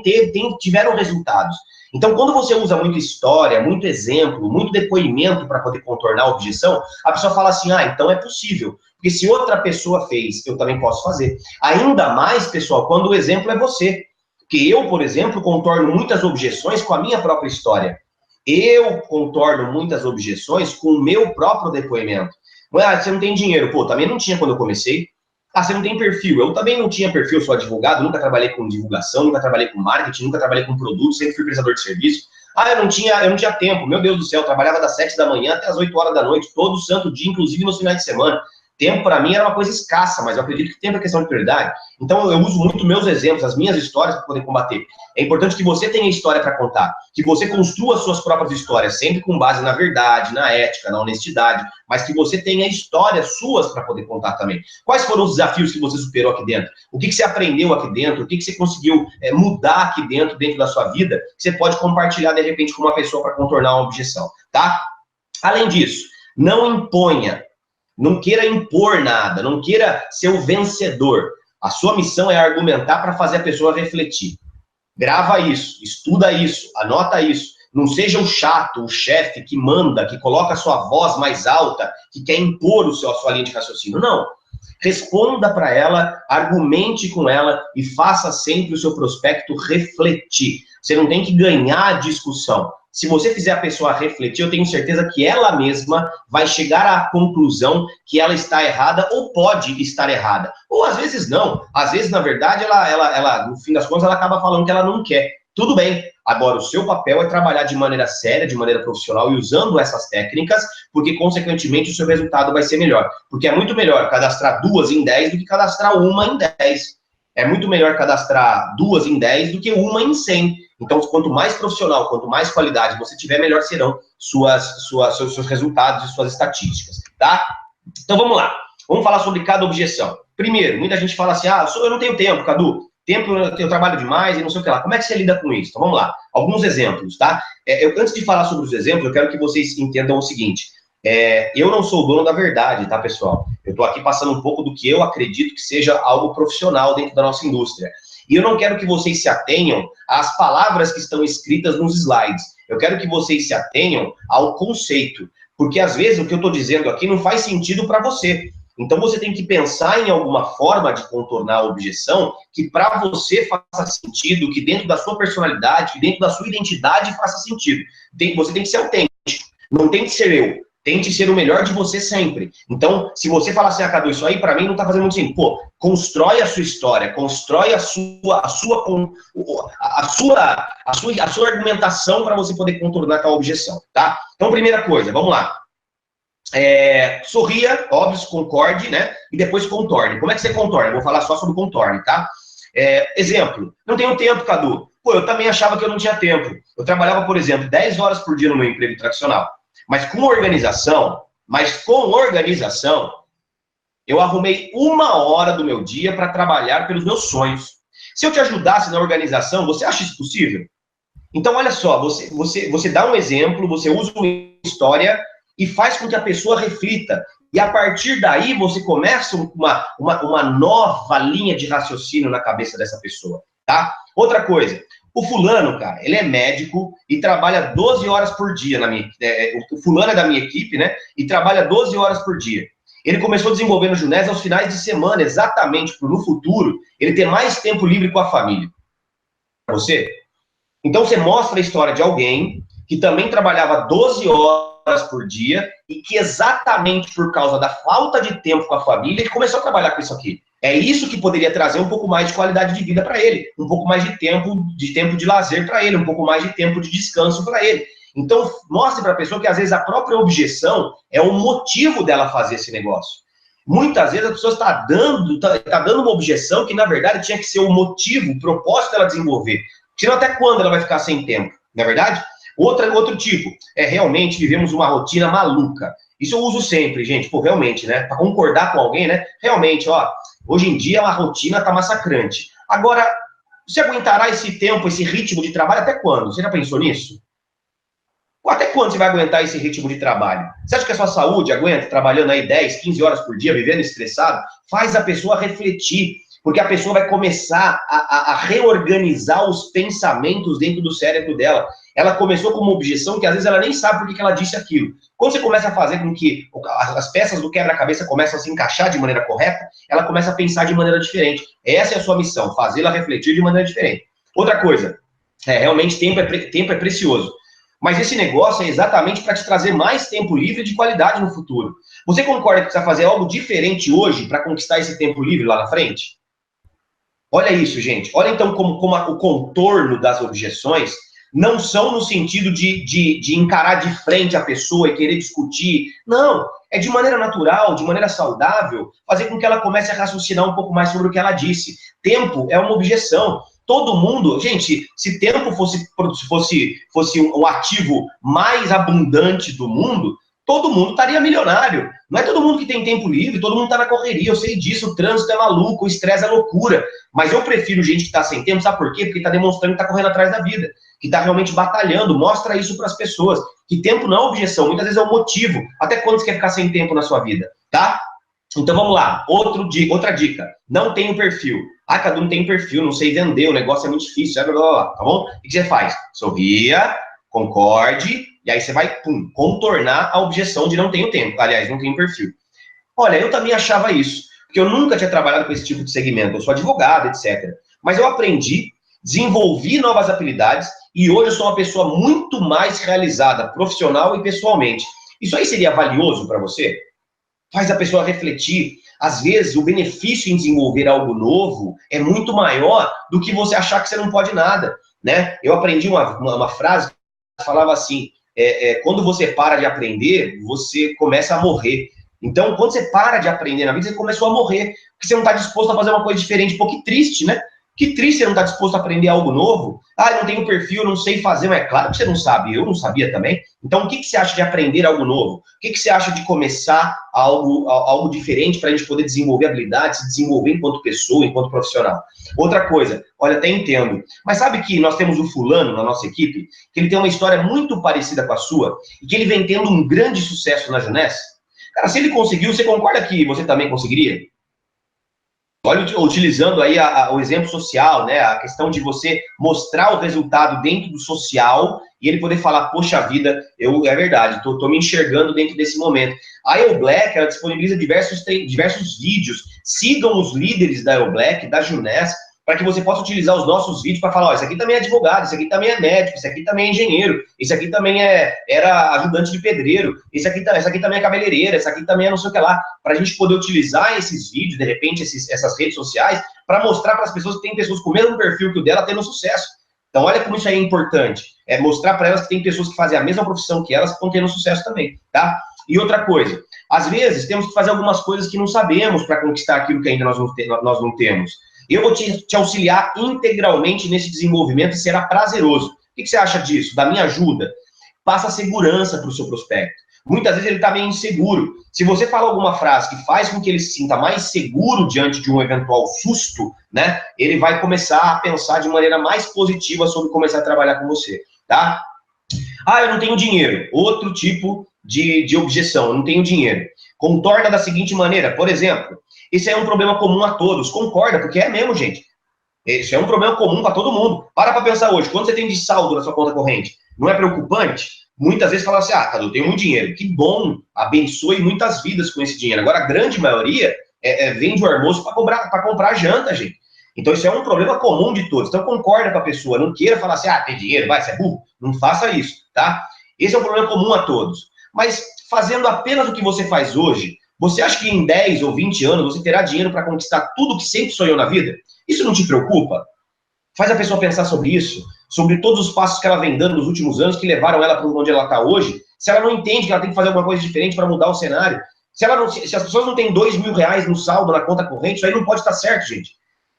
tiveram resultados. Então, quando você usa muita história, muito exemplo, muito depoimento para poder contornar a objeção, a pessoa fala assim, então é possível. Porque se outra pessoa fez, eu também posso fazer. Ainda mais, pessoal, quando o exemplo é você. Porque eu, por exemplo, contorno muitas objeções com a minha própria história. Eu contorno muitas objeções com o meu próprio depoimento. Você não tem dinheiro. Pô, também não tinha quando eu comecei. Você não tem perfil. Eu também não tinha perfil, sou advogado, nunca trabalhei com divulgação, nunca trabalhei com marketing, nunca trabalhei com produto, sempre fui prestador de serviço. Eu não tinha tempo. Meu Deus do céu, eu trabalhava das 7 da manhã até as 8 horas da noite, todo santo dia, inclusive nos finais de semana. Tempo, para mim, era uma coisa escassa, mas eu acredito que tempo é questão de prioridade. Então, eu uso muito meus exemplos, as minhas histórias para poder combater. É importante que você tenha história para contar, que você construa suas próprias histórias, sempre com base na verdade, na ética, na honestidade, mas que você tenha histórias suas para poder contar também. Quais foram os desafios que você superou aqui dentro? O que você aprendeu aqui dentro? O que você conseguiu mudar aqui dentro da sua vida, que você pode compartilhar, de repente, com uma pessoa para contornar uma objeção, tá? Além disso, não imponha. Não queira impor nada, não queira ser o vencedor. A sua missão é argumentar para fazer a pessoa refletir. Grava isso, estuda isso, anota isso. Não seja o chato, o chefe que manda, que coloca a sua voz mais alta, que quer impor a sua linha de raciocínio. Não. Responda para ela, argumente com ela e faça sempre o seu prospecto refletir. Você não tem que ganhar a discussão. Se você fizer a pessoa refletir, eu tenho certeza que ela mesma vai chegar à conclusão que ela está errada ou pode estar errada. Ou às vezes não. Às vezes, na verdade, ela no fim das contas, ela acaba falando que ela não quer. Tudo bem. Agora, o seu papel é trabalhar de maneira séria, de maneira profissional e usando essas técnicas, porque, consequentemente, o seu resultado vai ser melhor. Porque é muito melhor cadastrar 2 em 10 do que cadastrar 1 em 10. É muito melhor cadastrar 2 em 10 do que 1 em 100. Então, quanto mais profissional, quanto mais qualidade você tiver, melhor serão seus resultados e suas estatísticas, tá? Então, vamos lá. Vamos falar sobre cada objeção. Primeiro, muita gente fala assim, eu não tenho tempo, Cadu. Tempo, eu trabalho demais e não sei o que lá. Como é que você lida com isso? Então, vamos lá. Alguns exemplos, tá? Antes de falar sobre os exemplos, eu quero que vocês entendam o seguinte. Eu não sou o dono da verdade, tá, pessoal? Eu estou aqui passando um pouco do que eu acredito que seja algo profissional dentro da nossa indústria. E eu não quero que vocês se atenham às palavras que estão escritas nos slides. Eu quero que vocês se atenham ao conceito. Porque, às vezes, o que eu estou dizendo aqui não faz sentido para você. Então, você tem que pensar em alguma forma de contornar a objeção que para você faça sentido, que dentro da sua personalidade, que dentro da sua identidade faça sentido. Você tem que ser autêntico, não tem que ser eu. Tente ser o melhor de você sempre. Então, se você falar assim, Cadu, isso aí para mim não tá fazendo muito sentido. Pô, constrói a sua história, constrói a sua argumentação para você poder contornar aquela objeção, tá? Então, primeira coisa, vamos lá. Sorria, óbvio, concorde, né? E depois contorne. Como é que você contorna? Eu vou falar só sobre contorne, tá? Exemplo, não tenho tempo, Cadu. Pô, eu também achava que eu não tinha tempo. Eu trabalhava, por exemplo, 10 horas por dia no meu emprego tradicional. Mas com organização, eu arrumei 1 hora do meu dia para trabalhar pelos meus sonhos. Se eu te ajudasse na organização, você acha isso possível? Então, olha só, você dá um exemplo, você usa uma história e faz com que a pessoa reflita. E a partir daí, você começa uma nova linha de raciocínio na cabeça dessa pessoa, tá? Outra coisa, o fulano, cara, ele é médico e trabalha 12 horas por dia o fulano é da minha equipe, né? E trabalha 12 horas por dia. Ele começou a desenvolver no Junés aos finais de semana, exatamente para no futuro ele ter mais tempo livre com a família. Você? Então você mostra a história de alguém que também trabalhava 12 horas por dia e que exatamente por causa da falta de tempo com a família, ele começou a trabalhar com isso aqui. É isso que poderia trazer um pouco mais de qualidade de vida para ele, um pouco mais de tempo de lazer para ele, um pouco mais de tempo de descanso para ele. Então, mostre para a pessoa que às vezes a própria objeção é o motivo dela fazer esse negócio. Muitas vezes a pessoa está dando uma objeção que, na verdade, tinha que ser o motivo, o propósito dela desenvolver. Senão, até quando ela vai ficar sem tempo, não é verdade? Outro tipo, realmente vivemos uma rotina maluca. Isso eu uso sempre, gente, realmente, né? Para concordar com alguém, né? Realmente, hoje em dia a rotina tá massacrante. Agora, você aguentará esse tempo, esse ritmo de trabalho até quando? Você já pensou nisso? Até quando você vai aguentar esse ritmo de trabalho? Você acha que a sua saúde aguenta trabalhando aí 10, 15 horas por dia, vivendo estressado? Faz a pessoa refletir, porque a pessoa vai começar a reorganizar os pensamentos dentro do cérebro dela. Ela começou com uma objeção que às vezes ela nem sabe por que ela disse aquilo. Quando você começa a fazer com que as peças do quebra-cabeça começam a se encaixar de maneira correta, ela começa a pensar de maneira diferente. Essa é a sua missão, fazê-la refletir de maneira diferente. Outra coisa, realmente tempo é precioso. Mas esse negócio é exatamente para te trazer mais tempo livre de qualidade no futuro. Você concorda que precisa fazer algo diferente hoje para conquistar esse tempo livre lá na frente? Olha isso, gente. Olha então como o contorno das objeções não são no sentido de encarar de frente a pessoa e querer discutir. Não, é de maneira natural, de maneira saudável, fazer com que ela comece a raciocinar um pouco mais sobre o que ela disse. Tempo é uma objeção. Todo mundo, gente, se tempo fosse um ativo mais abundante do mundo, todo mundo estaria milionário. Não é todo mundo que tem tempo livre, todo mundo está na correria, eu sei disso, o trânsito é maluco, o estresse é loucura. Mas eu prefiro gente que está sem tempo, sabe por quê? Porque está demonstrando que está correndo atrás da vida, que está realmente batalhando, mostra isso para as pessoas. Que tempo não é objeção, muitas vezes é um motivo. Até quando você quer ficar sem tempo na sua vida, tá? Então vamos lá, outra dica, não tenho perfil. Cadu, não tem perfil, não sei vender, o negócio é muito difícil, blá, blá, blá, tá bom? O que você faz? Sorria, concorde, e aí você vai, contornar a objeção de não tenho tempo. Aliás, não tenho perfil. Olha, eu também achava isso, porque eu nunca tinha trabalhado com esse tipo de segmento, eu sou advogado, etc. Mas eu aprendi, desenvolvi novas habilidades, e hoje eu sou uma pessoa muito mais realizada, profissional e pessoalmente. Isso aí seria valioso para você? Faz a pessoa refletir. Às vezes, o benefício em desenvolver algo novo é muito maior do que você achar que você não pode nada, né? Eu aprendi uma frase que falava assim, quando você para de aprender, você começa a morrer. Então, quando você para de aprender na vida, você começou a morrer, porque você não está disposto a fazer uma coisa diferente. Pô, que triste, né? Que triste você não está disposto a aprender algo novo. Ah, eu não tenho perfil, não sei fazer. Mas é claro que você não sabe, eu não sabia também. Então, o que você acha de aprender algo novo? O que você acha de começar algo diferente para a gente poder desenvolver habilidades, se desenvolver enquanto pessoa, enquanto profissional? Outra coisa, olha, até entendo, mas sabe que nós temos o fulano na nossa equipe, que ele tem uma história muito parecida com a sua, e que ele vem tendo um grande sucesso na Juness? Cara, se ele conseguiu, você concorda que você também conseguiria? Olha, utilizando aí o exemplo social, né? A questão de você mostrar o resultado dentro do social e ele poder falar, poxa vida, é verdade, tô me enxergando dentro desse momento. A EO Black, ela disponibiliza diversos vídeos. Sigam os líderes da EO Black, da Juness, para que você possa utilizar os nossos vídeos para falar, ó, isso aqui também é advogado, isso aqui também é médico, isso aqui também é engenheiro, isso aqui também era ajudante de pedreiro, isso aqui também é cabeleireira, isso aqui também é não sei o que lá, para a gente poder utilizar esses vídeos, de repente, essas redes sociais, para mostrar para as pessoas que tem pessoas com o mesmo perfil que o dela tendo sucesso. Então, olha como isso aí é importante, é mostrar para elas que tem pessoas que fazem a mesma profissão que elas que estão tendo sucesso também, tá? E outra coisa, às vezes temos que fazer algumas coisas que não sabemos para conquistar aquilo que ainda nós não temos. Eu vou te auxiliar integralmente nesse desenvolvimento e será prazeroso. O que você acha disso? Da minha ajuda? Passa segurança para o seu prospecto. Muitas vezes ele está meio inseguro. Se você fala alguma frase que faz com que ele se sinta mais seguro diante de um eventual susto, né, ele vai começar a pensar de maneira mais positiva sobre começar a trabalhar com você, tá? Ah, eu não tenho dinheiro. Outro tipo de objeção, eu não tenho dinheiro. Contorna da seguinte maneira, por exemplo, esse é um problema comum a todos, concorda, porque é mesmo, gente. Isso é um problema comum para todo mundo. Para pensar hoje, quanto você tem de saldo na sua conta corrente? Não é preocupante? Muitas vezes fala assim, Cadu, eu tenho muito dinheiro. Que bom, abençoe muitas vidas com esse dinheiro. Agora, a grande maioria vende o almoço para comprar janta, gente. Então, isso é um problema comum de todos. Então, concorda com a pessoa. Não queira falar assim, tem dinheiro, vai, você é burro. Não faça isso, tá? Esse é um problema comum a todos. Mas, fazendo apenas o que você faz hoje, você acha que em 10 ou 20 anos você terá dinheiro para conquistar tudo que sempre sonhou na vida? Isso não te preocupa? Faz a pessoa pensar sobre isso, sobre todos os passos que ela vem dando nos últimos anos que levaram ela para onde ela está hoje. Se ela não entende que ela tem que fazer alguma coisa diferente para mudar o cenário, se as pessoas não têm R$2.000 no saldo na conta corrente, isso aí não pode estar certo, gente.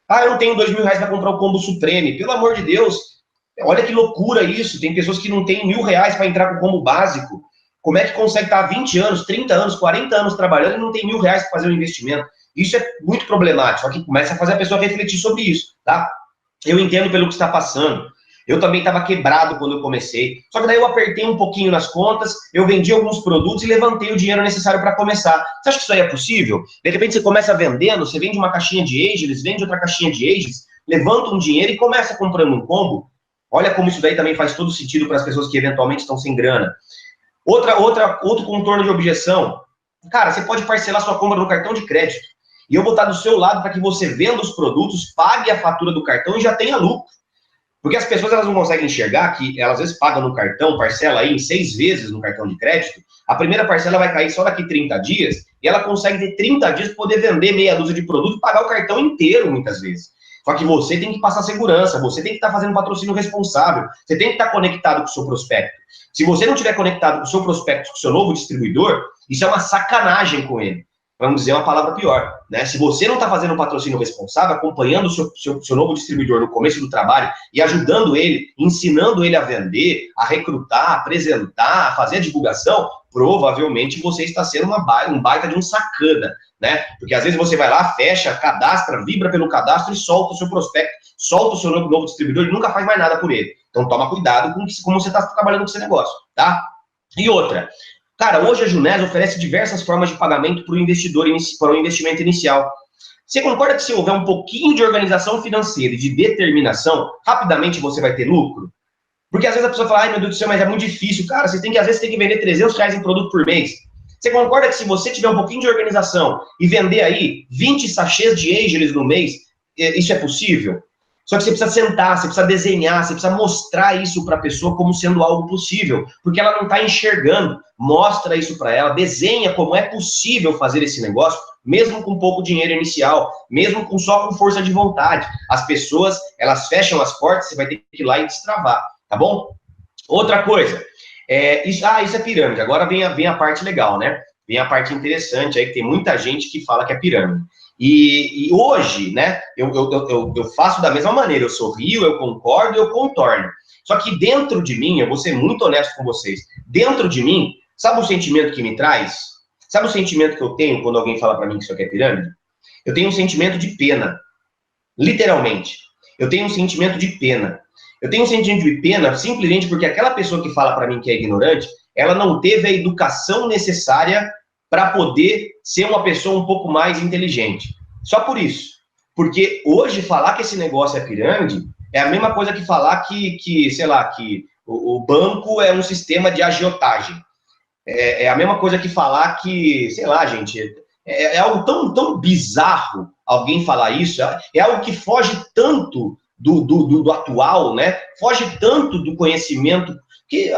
Eu não tenho R$2.000 para comprar o combo Supreme. Pelo amor de Deus, olha que loucura isso. Tem pessoas que não têm R$1.000 para entrar com o combo básico. Como é que consegue estar 20 anos, 30 anos, 40 anos trabalhando e não tem R$1.000 para fazer um investimento? Isso é muito problemático, só que começa a fazer a pessoa refletir sobre isso, tá? Eu entendo pelo que está passando. Eu também estava quebrado quando eu comecei. Só que daí eu apertei um pouquinho nas contas, eu vendi alguns produtos e levantei o dinheiro necessário para começar. Você acha que isso aí é possível? De repente você começa vendendo, você vende uma caixinha de Ageless, vende outra caixinha de Ageless, levanta um dinheiro e começa comprando um combo. Olha como isso daí também faz todo sentido para as pessoas que eventualmente estão sem grana. Outro contorno de objeção. Cara, você pode parcelar sua compra no cartão de crédito. E eu vou estar do seu lado para que você venda os produtos, pague a fatura do cartão e já tenha lucro. Porque as pessoas elas não conseguem enxergar que elas às vezes pagam no cartão, parcela aí em 6 vezes no cartão de crédito, a primeira parcela vai cair só daqui 30 dias, e ela consegue ter 30 dias para poder vender meia dúzia de produto e pagar o cartão inteiro muitas vezes. Só que você tem que passar segurança, você tem que estar fazendo patrocínio responsável, você tem que estar conectado com o seu prospecto. Se você não estiver conectado com o seu prospecto, com o seu novo distribuidor, isso é uma sacanagem com ele. Vamos dizer uma palavra pior, né? Se você não está fazendo um patrocínio responsável, acompanhando o seu novo distribuidor no começo do trabalho e ajudando ele, ensinando ele a vender, a recrutar, a apresentar, a fazer a divulgação, provavelmente você está sendo um baita de um sacana, né? Porque às vezes você vai lá, fecha, cadastra, vibra pelo cadastro e solta o seu prospecto, solta o seu novo distribuidor e nunca faz mais nada por ele. Então toma cuidado com como você está trabalhando com esse negócio, tá? E outra, cara, hoje a Juness oferece diversas formas de pagamento para o investidor, para o investimento inicial. Você concorda que se houver um pouquinho de organização financeira e de determinação, rapidamente você vai ter lucro? Porque às vezes a pessoa fala, meu Deus do céu, mas é muito difícil. Cara, às vezes tem que vender R$300 em produto por mês. Você concorda que se você tiver um pouquinho de organização e vender aí 20 sachês de Ageless no mês, isso é possível? Só que você precisa sentar, você precisa desenhar, você precisa mostrar isso para a pessoa como sendo algo possível, porque ela não está enxergando. Mostra isso para ela, desenha como é possível fazer esse negócio, mesmo com pouco dinheiro inicial, mesmo só com força de vontade. As pessoas, elas fecham as portas, você vai ter que ir lá e destravar, tá bom? Outra coisa, isso é pirâmide. Agora vem a parte legal, né? Vem a parte interessante aí, que tem muita gente que fala que é pirâmide. E hoje, né, eu faço da mesma maneira, eu sorrio, eu concordo, eu contorno. Só que dentro de mim, eu vou ser muito honesto com vocês, dentro de mim, sabe o sentimento que me traz? Sabe o sentimento que eu tenho quando alguém fala para mim que isso aqui é pirâmide? Eu tenho um sentimento de pena, literalmente. Eu tenho um sentimento de pena. Eu tenho um sentimento de pena simplesmente porque aquela pessoa que fala para mim que é ignorante, ela não teve a educação necessária para poder ser uma pessoa um pouco mais inteligente. Só por isso. Porque hoje falar que esse negócio é pirâmide é a mesma coisa que falar que sei lá, que o banco é um sistema de agiotagem. É a mesma coisa que falar que, sei lá, gente, é algo tão bizarro alguém falar isso, é algo que foge tanto do atual, né? Foge tanto do conhecimento, e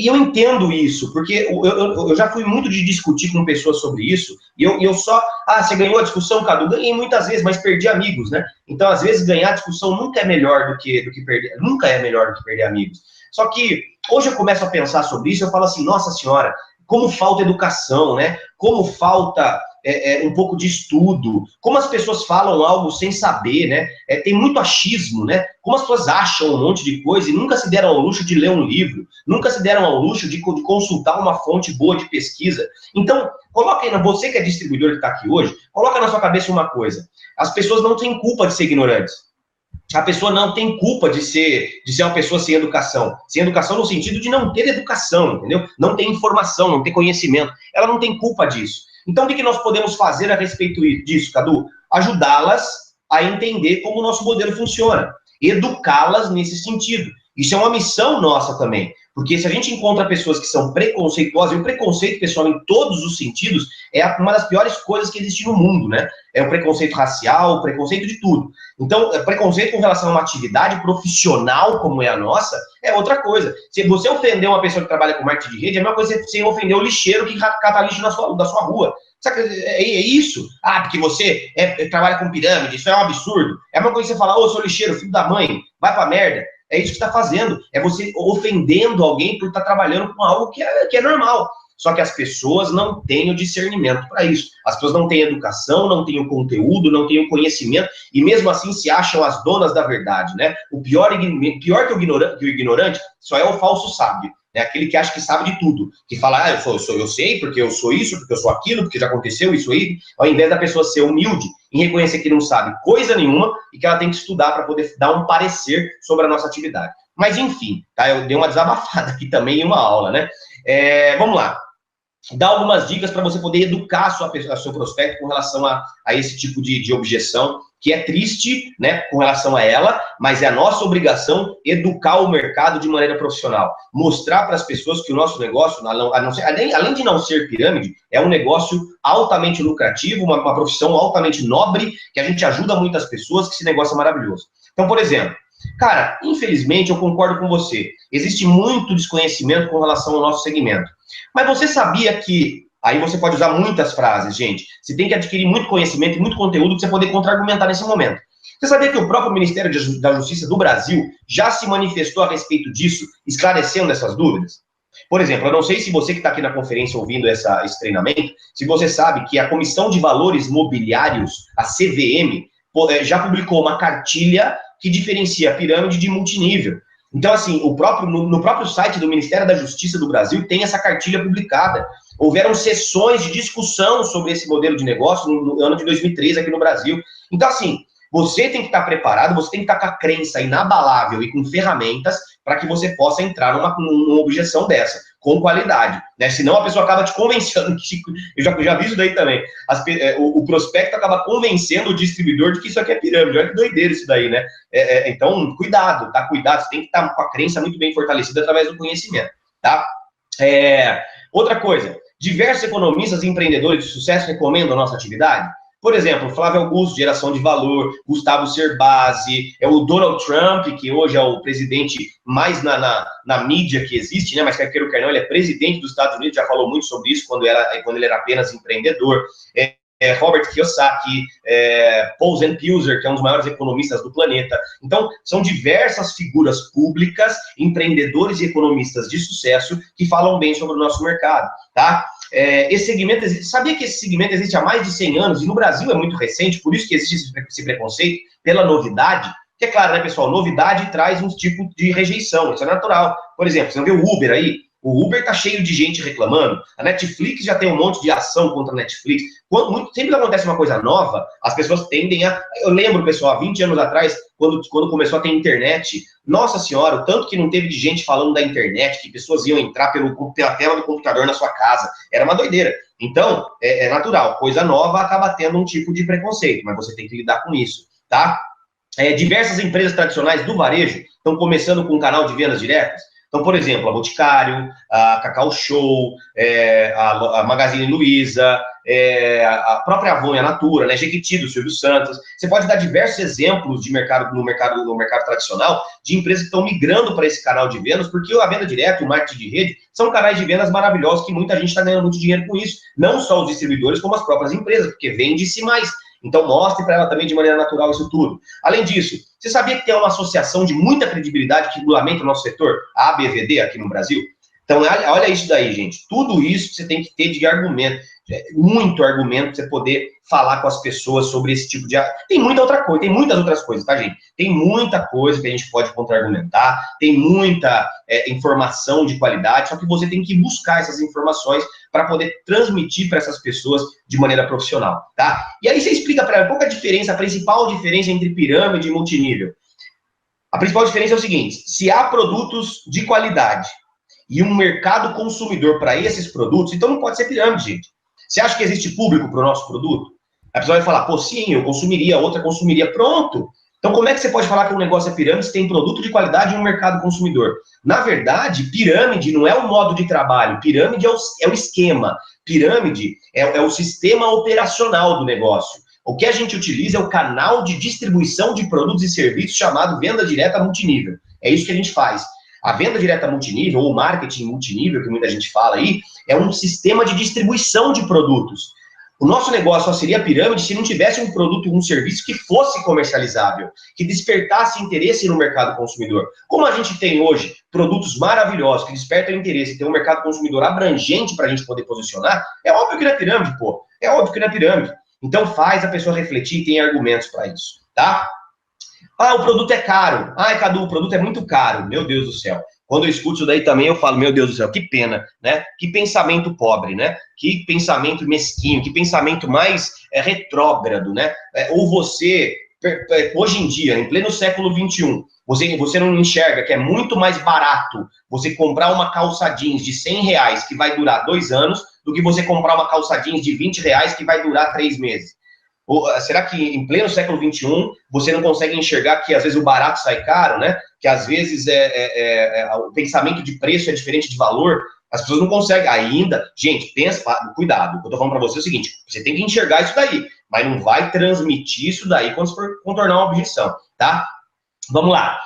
eu entendo isso, porque eu já fui muito de discutir com pessoas sobre isso, e eu só, você ganhou a discussão, Cadu? Ganhei muitas vezes, mas perdi amigos, né? Então, às vezes, ganhar a discussão nunca é melhor do que perder, nunca é melhor do que perder amigos. Só que, hoje eu começo a pensar sobre isso, eu falo assim, nossa senhora, como falta educação, né? Como falta um pouco de estudo, como as pessoas falam algo sem saber, né? Tem muito achismo, né? Como as pessoas acham um monte de coisa e nunca se deram ao luxo de ler um livro, nunca se deram ao luxo de consultar uma fonte boa de pesquisa. Então, coloca aí, você que é distribuidor que está aqui hoje, coloca na sua cabeça uma coisa, as pessoas não têm culpa de ser ignorantes. A pessoa não tem culpa de ser uma pessoa sem educação. Sem educação no sentido de não ter educação, entendeu? Não ter informação, não ter conhecimento. Ela não tem culpa disso. Então, o que nós podemos fazer a respeito disso, Cadu? Ajudá-las a entender como o nosso modelo funciona. Educá-las nesse sentido. Isso é uma missão nossa também. Porque se a gente encontra pessoas que são preconceituosas, e o preconceito, pessoal, em todos os sentidos, é uma das piores coisas que existe no mundo, né? É o preconceito racial, o preconceito de tudo. Então, preconceito com relação a uma atividade profissional como é a nossa, é outra coisa. Se você ofender uma pessoa que trabalha com marketing de rede, é a mesma coisa que você ofender o lixeiro que cata lixo da sua rua. Sabe, é isso? Porque você trabalha com pirâmide, isso é um absurdo. É a mesma coisa que você falar, ô, seu lixeiro, filho da mãe, vai pra merda. É isso que está fazendo. É você ofendendo alguém por estar trabalhando com algo que é normal. Só que as pessoas não têm o discernimento para isso. As pessoas não têm educação, não têm o conteúdo, não têm o conhecimento, e mesmo assim se acham as donas da verdade, né? O pior que o ignorante só é o falso sábio. É aquele que acha que sabe de tudo, que fala, eu sei porque eu sou isso, porque eu sou aquilo, porque já aconteceu isso aí, ao invés da pessoa ser humilde em reconhecer que não sabe coisa nenhuma e que ela tem que estudar para poder dar um parecer sobre a nossa atividade. Mas enfim, tá? Eu dei uma desabafada aqui também em uma aula, né? Vamos lá. Dar algumas dicas para você poder educar a seu prospecto com relação a esse tipo de objeção, que é triste, né, com relação a ela, mas é a nossa obrigação educar o mercado de maneira profissional. Mostrar para as pessoas que o nosso negócio, além de não ser pirâmide, é um negócio altamente lucrativo, uma profissão altamente nobre, que a gente ajuda muitas pessoas, que esse negócio é maravilhoso. Então, por exemplo, cara, infelizmente, eu concordo com você, existe muito desconhecimento com relação ao nosso segmento. Mas você sabia que, aí você pode usar muitas frases, gente, você tem que adquirir muito conhecimento e muito conteúdo para você poder contra-argumentar nesse momento. Você sabia que o próprio Ministério da Justiça do Brasil já se manifestou a respeito disso, esclarecendo essas dúvidas? Por exemplo, eu não sei se você que está aqui na conferência ouvindo esse treinamento, se você sabe que a Comissão de Valores Mobiliários, a CVM, já publicou uma cartilha que diferencia a pirâmide de multinível. Então, assim, no próprio site do Ministério da Justiça do Brasil tem essa cartilha publicada. Houveram sessões de discussão sobre esse modelo de negócio no ano de 2013 aqui no Brasil. Então, assim, você tem que estar preparado, você tem que estar com a crença inabalável e com ferramentas para que você possa entrar numa objeção dessa, com qualidade, né? Senão a pessoa acaba te convencendo, eu já vi isso daí também, o prospecto acaba convencendo o distribuidor de que isso aqui é pirâmide. Olha que doideira isso daí, né? Então, cuidado, tá? Cuidado, você tem que estar com a crença muito bem fortalecida através do conhecimento, tá? Outra coisa, diversos economistas e empreendedores de sucesso recomendam a nossa atividade. Por exemplo, Flávio Augusto, geração de valor, Gustavo Cerbasi, o Donald Trump, que hoje é o presidente mais na mídia que existe, né? Mas quer queira ou quer não, ele é presidente dos Estados Unidos, já falou muito sobre isso quando ele era apenas empreendedor. Robert Kiyosaki, Paul Zempelzer, que é um dos maiores economistas do planeta. Então, são diversas figuras públicas, empreendedores e economistas de sucesso que falam bem sobre o nosso mercado, tá? esse segmento, sabia que esse segmento existe há mais de 100 anos, e no Brasil é muito recente, por isso que existe esse preconceito, pela novidade, que é claro, né, pessoal, novidade traz um tipo de rejeição, isso é natural. Por exemplo, você não vê o Uber aí? O Uber tá cheio de gente reclamando, a Netflix já tem um monte de ação contra a Netflix. Sempre que acontece uma coisa nova, as pessoas tendem a... Eu lembro, pessoal, há 20 anos atrás, quando começou a ter internet, nossa senhora, o tanto que não teve de gente falando da internet, que pessoas iam entrar pela tela do computador na sua casa, era uma doideira. Então, é natural, coisa nova acaba tendo um tipo de preconceito, mas você tem que lidar com isso, tá? Diversas empresas tradicionais do varejo estão começando com um canal de vendas diretas. Então, por exemplo, a Boticário, a Cacau Show, a Magazine Luiza, a própria Avon e a Natura, né, Jequiti do Silvio Santos. Você pode dar diversos exemplos de no mercado tradicional de empresas que estão migrando para esse canal de vendas, porque a venda direta e o marketing de rede são canais de vendas maravilhosos que muita gente está ganhando muito dinheiro com isso. Não só os distribuidores, como as próprias empresas, porque vende-se mais. Então, mostre para ela também de maneira natural isso tudo. Além disso, você sabia que tem uma associação de muita credibilidade que regulamenta o nosso setor, a ABVD, aqui no Brasil? Então, olha isso daí, gente. Tudo isso você tem que ter de argumento. Muito argumento para você poder falar com as pessoas sobre esse tipo de... Tem muita outra coisa, tem muitas outras coisas, tá, gente? Tem muita coisa que a gente pode contra-argumentar, tem muita informação de qualidade, só que você tem que buscar essas informações para poder transmitir para essas pessoas de maneira profissional, tá? E aí você explica para ela qual é a diferença, a principal diferença entre pirâmide e multinível. A principal diferença é o seguinte: se há produtos de qualidade e um mercado consumidor para esses produtos, então não pode ser pirâmide, gente. Você acha que existe público para o nosso produto? A pessoa vai falar, pô, sim, eu consumiria, a outra consumiria, pronto. Então, como é que você pode falar que um negócio é pirâmide se tem produto de qualidade e um mercado consumidor? Na verdade, pirâmide não é o modo de trabalho, pirâmide é o esquema, pirâmide é o sistema operacional do negócio. O que a gente utiliza é o canal de distribuição de produtos e serviços chamado venda direta multinível. É isso que a gente faz. A venda direta multinível, ou marketing multinível, que muita gente fala aí, é um sistema de distribuição de produtos. O nosso negócio só seria pirâmide se não tivesse um produto ou um serviço que fosse comercializável, que despertasse interesse no mercado consumidor. Como a gente tem hoje produtos maravilhosos que despertam interesse, tem um mercado consumidor abrangente para a gente poder posicionar, é óbvio que não é pirâmide, pô. É óbvio que não é pirâmide. Então faz a pessoa refletir e tem argumentos para isso, tá? Ah, o produto é caro. Ai, Cadu, o produto é muito caro. Meu Deus do céu. Quando eu escuto isso daí também, eu falo, meu Deus do céu, que pena, né? Que pensamento pobre, né? Que pensamento mesquinho, que pensamento mais retrógrado, né? Ou você, hoje em dia, em pleno século XXI, você não enxerga que é muito mais barato você comprar uma calça jeans de R$100 que vai durar 2 anos do que você comprar uma calça jeans de R$20 que vai durar 3 meses. Ou, será que em pleno século XXI você não consegue enxergar que às vezes o barato sai caro, né? Que às vezes o pensamento de preço é diferente de valor? As pessoas não conseguem ainda. Gente, pensa, cuidado. O que eu tô falando para você é o seguinte: você tem que enxergar isso daí, mas não vai transmitir isso daí quando você for contornar uma objeção, tá? Vamos lá.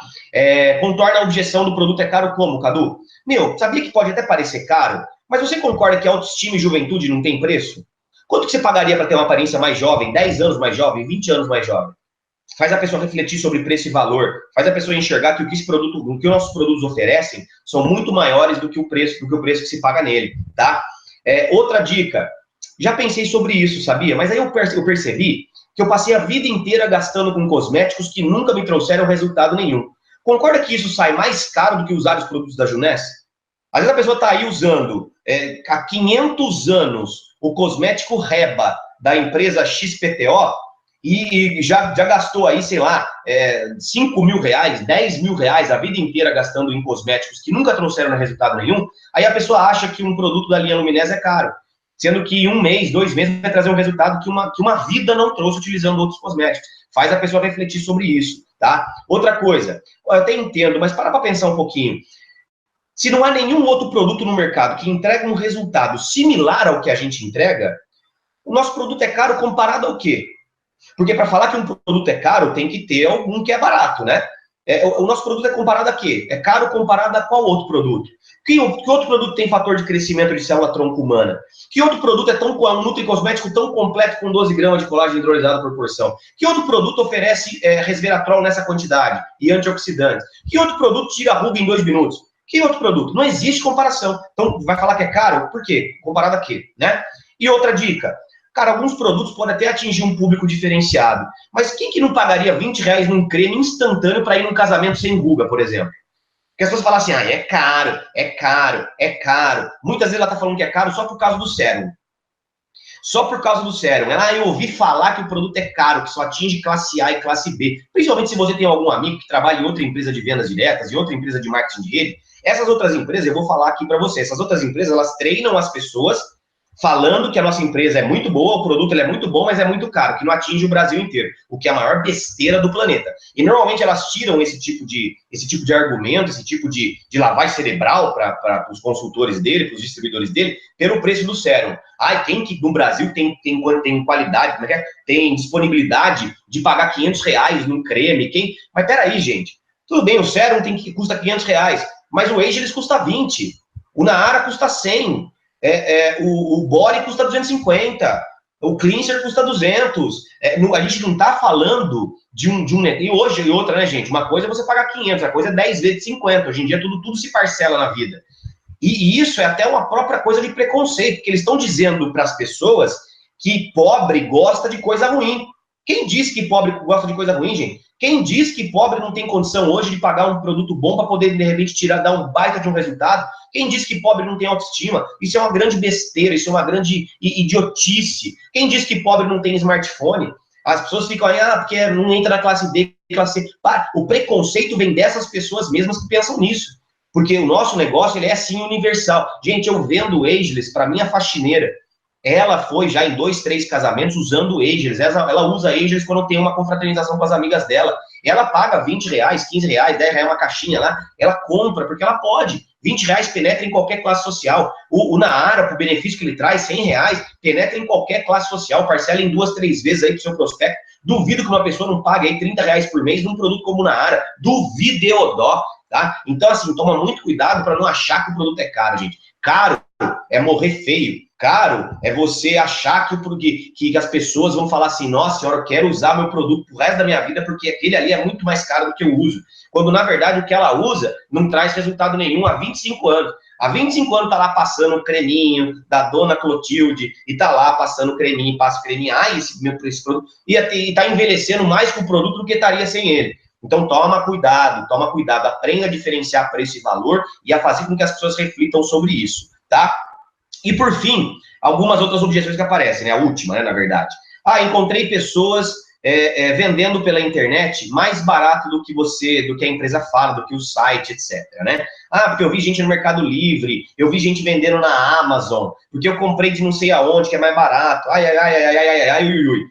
Contorna a objeção do produto é caro como, Cadu? Meu, sabia que pode até parecer caro, mas você concorda que autoestima e juventude não tem preço? Quanto que você pagaria para ter uma aparência mais jovem, 10 anos mais jovem, 20 anos mais jovem? Faz a pessoa refletir sobre preço e valor, faz a pessoa enxergar que o que os nossos produtos oferecem são muito maiores do que o preço que se paga nele, tá? Outra dica, já pensei sobre isso, sabia? Mas aí eu percebi que eu passei a vida inteira gastando com cosméticos que nunca me trouxeram resultado nenhum. Concorda que isso sai mais caro do que usar os produtos da Juness? Às vezes a pessoa está aí usando há 500 anos o cosmético Reba da empresa XPTO e já gastou aí, sei lá, 5 mil reais, 10 mil reais a vida inteira gastando em cosméticos que nunca trouxeram resultado nenhum, aí a pessoa acha que um produto da linha Luminés é caro, sendo que em 1 mês, 2 meses vai trazer um resultado que uma vida não trouxe utilizando outros cosméticos. Faz a pessoa refletir sobre isso, tá? Outra coisa, eu até entendo, mas para pensar um pouquinho. Se não há nenhum outro produto no mercado que entrega um resultado similar ao que a gente entrega, o nosso produto é caro comparado ao quê? Porque para falar que um produto é caro, tem que ter algum que é barato, né? O nosso produto é comparado a quê? É caro comparado a qual outro produto? Que outro produto tem fator de crescimento de célula-tronco humana? Que outro produto é um nutricosmético tão completo com 12 gramas de colágeno hidrolisado por porção? Que outro produto oferece resveratrol nessa quantidade e antioxidantes? Que outro produto tira a ruga em 2 minutos? Que outro produto? Não existe comparação. Então, vai falar que é caro? Por quê? Comparado a quê? Né? E outra dica. Cara, alguns produtos podem até atingir um público diferenciado. Mas quem que não pagaria R$20 num creme instantâneo para ir num casamento sem ruga, por exemplo? Porque as pessoas falam assim, é caro, é caro, é caro. Muitas vezes ela está falando que é caro só por causa do sérum. Só por causa do sérum. Eu ouvi falar que o produto é caro, que só atinge classe A e classe B. Principalmente se você tem algum amigo que trabalha em outra empresa de vendas diretas, em outra empresa de marketing de rede. Essas outras empresas, eu vou falar aqui para você, essas outras empresas, elas treinam as pessoas falando que a nossa empresa é muito boa, o produto ele é muito bom, mas é muito caro, que não atinge o Brasil inteiro, o que é a maior besteira do planeta. E normalmente elas tiram esse tipo de argumento, esse tipo de lavagem cerebral para os consultores dele, para os distribuidores dele, pelo preço do sérum. Quem que no Brasil tem qualidade, tem disponibilidade de pagar R$500 num creme? Mas peraí, gente, tudo bem, o sérum custa R$500, mas o Ageless custa 20, o Naara custa 100, o Body custa 250, o Cleanser custa 200. A gente não está falando de um... E hoje, e outra, né, gente? Uma coisa é você pagar 500, a coisa é 10 vezes 50. Hoje em dia tudo se parcela na vida. E isso é até uma própria coisa de preconceito, porque eles estão dizendo para as pessoas que pobre gosta de coisa ruim. Quem disse que pobre gosta de coisa ruim, gente? Quem diz que pobre não tem condição hoje de pagar um produto bom para poder, de repente, dar um baita de um resultado? Quem diz que pobre não tem autoestima? Isso é uma grande besteira, isso é uma grande idiotice. Quem diz que pobre não tem smartphone? As pessoas ficam aí, porque não entra na classe D, classe C. O preconceito vem dessas pessoas mesmas que pensam nisso. Porque o nosso negócio, ele é, assim, universal. Gente, eu vendo o Ageless para minha faxineira. Ela foi já em 2, 3 casamentos usando o Ageless. Ela usa Ageless quando tem uma confraternização com as amigas dela. Ela paga R$20, R$15, R$10, uma caixinha lá. Ela compra, porque ela pode. R$20 penetra em qualquer classe social. O Naara, o benefício que ele traz, R$100, penetra em qualquer classe social. Parcela em 2, 3 vezes aí pro seu prospecto. Duvido que uma pessoa não pague aí R$30 por mês num produto como o Naara. Duvideo-dó, tá? Então, assim, toma muito cuidado para não achar que o produto é caro, gente. Caro é morrer feio. Caro é você achar que as pessoas vão falar assim, nossa senhora, eu quero usar meu produto pro resto da minha vida porque aquele ali é muito mais caro do que eu uso. Quando, na verdade, o que ela usa não traz resultado nenhum há 25 anos. Há 25 anos tá lá passando o creminho da Dona Clotilde e tá lá passando o creminho, passa o creminho, esse produto, e tá envelhecendo mais com o produto do que estaria sem ele. Então, toma cuidado, aprenda a diferenciar preço e valor e a fazer com que as pessoas reflitam sobre isso, tá? E, por fim, algumas outras objeções que aparecem, né? A última, né, na verdade. Encontrei pessoas vendendo pela internet mais barato do que a empresa fala, do que o site, etc, né? Porque eu vi gente no Mercado Livre, eu vi gente vendendo na Amazon, porque eu comprei de não sei aonde, que é mais barato.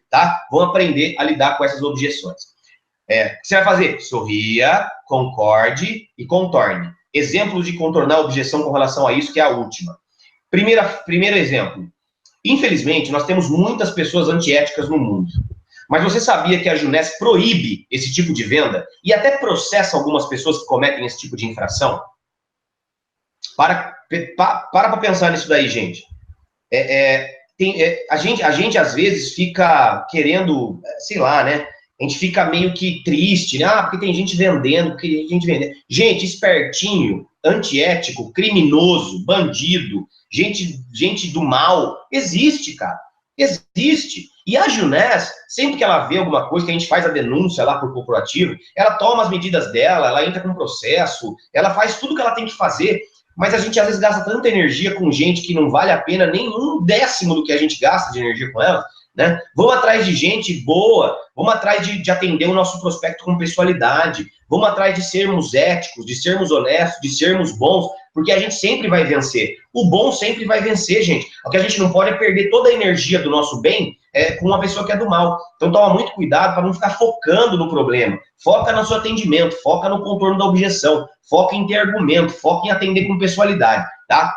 Tá? Vamos aprender a lidar com essas objeções. O que você vai fazer? Sorria, concorde e contorne. Exemplos de contornar a objeção com relação a isso, que é a última. Primeiro exemplo. Infelizmente, nós temos muitas pessoas antiéticas no mundo. Mas você sabia que a Junés proíbe esse tipo de venda e até processa algumas pessoas que cometem esse tipo de infração? Para pensar nisso daí, gente. A gente, às vezes, fica querendo, sei lá, né? A gente fica meio que triste, né? Porque tem gente vendendo, Gente, espertinho, antiético, criminoso, bandido, gente do mal, existe, cara. Existe. E a Junés, sempre que ela vê alguma coisa, que a gente faz a denúncia lá por corporativo, ela toma as medidas dela, ela entra com processo, ela faz tudo que ela tem que fazer, mas a gente às vezes gasta tanta energia com gente que não vale a pena nem 1/10 do que a gente gasta de energia com ela, né? Vamos atrás de gente boa, vamos atrás de atender o nosso prospecto com pessoalidade, vamos atrás de sermos éticos, de sermos honestos, de sermos bons, porque a gente sempre vai vencer. O bom sempre vai vencer, gente. O que a gente não pode é perder toda a energia do nosso bem com uma pessoa que é do mal. Então toma muito cuidado para não ficar focando no problema. Foca no seu atendimento, foca no contorno da objeção, foca em ter argumento, foca em atender com pessoalidade, tá?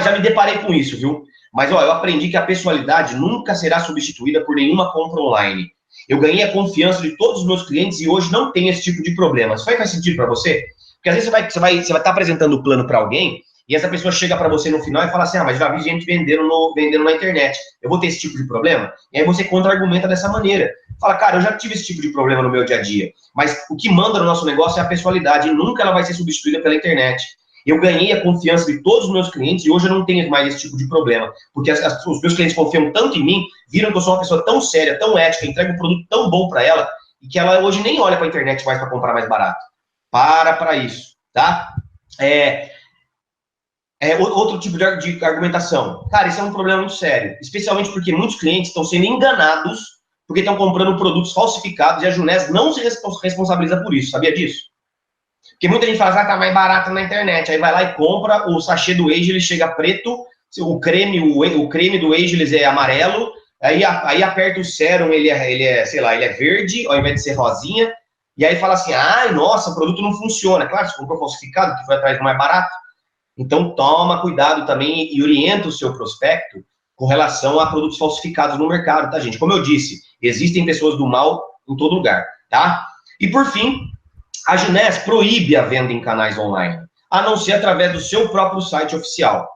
Já me deparei com isso, viu? Mas, eu aprendi que a pessoalidade nunca será substituída por nenhuma compra online. Eu ganhei a confiança de todos os meus clientes e hoje não tem esse tipo de problema. Isso faz sentido para você? Porque às vezes você vai estar apresentando o plano para alguém e essa pessoa chega para você no final e fala assim, mas já vi gente vendendo na internet, eu vou ter esse tipo de problema? E aí você contra-argumenta dessa maneira. Fala, cara, eu já tive esse tipo de problema no meu dia a dia, mas o que manda no nosso negócio é a pessoalidade, e nunca ela vai ser substituída pela internet. Eu ganhei a confiança de todos os meus clientes e hoje eu não tenho mais esse tipo de problema, porque os meus clientes confiam tanto em mim, viram que eu sou uma pessoa tão séria, tão ética, entrego um produto tão bom para ela, e que ela hoje nem olha para a internet mais para comprar mais barato. Para isso, tá? Outro tipo de argumentação. Cara, isso é um problema muito sério, especialmente porque muitos clientes estão sendo enganados porque estão comprando produtos falsificados e a Junés não se responsabiliza por isso, sabia disso? Porque muita gente fala, tá mais barato na internet, aí vai lá e compra o sachê do Ageless, chega preto, o creme do Ageless é amarelo, aí aperta o sérum, ele é verde, ao invés de ser rosinha, e aí fala assim, nossa, o produto não funciona. Claro, você comprou falsificado, que foi atrás do mais barato. Então, toma cuidado também e orienta o seu prospecto com relação a produtos falsificados no mercado, tá, gente? Como eu disse, existem pessoas do mal em todo lugar, tá? E, por fim, a Junés proíbe a venda em canais online, a não ser através do seu próprio site oficial.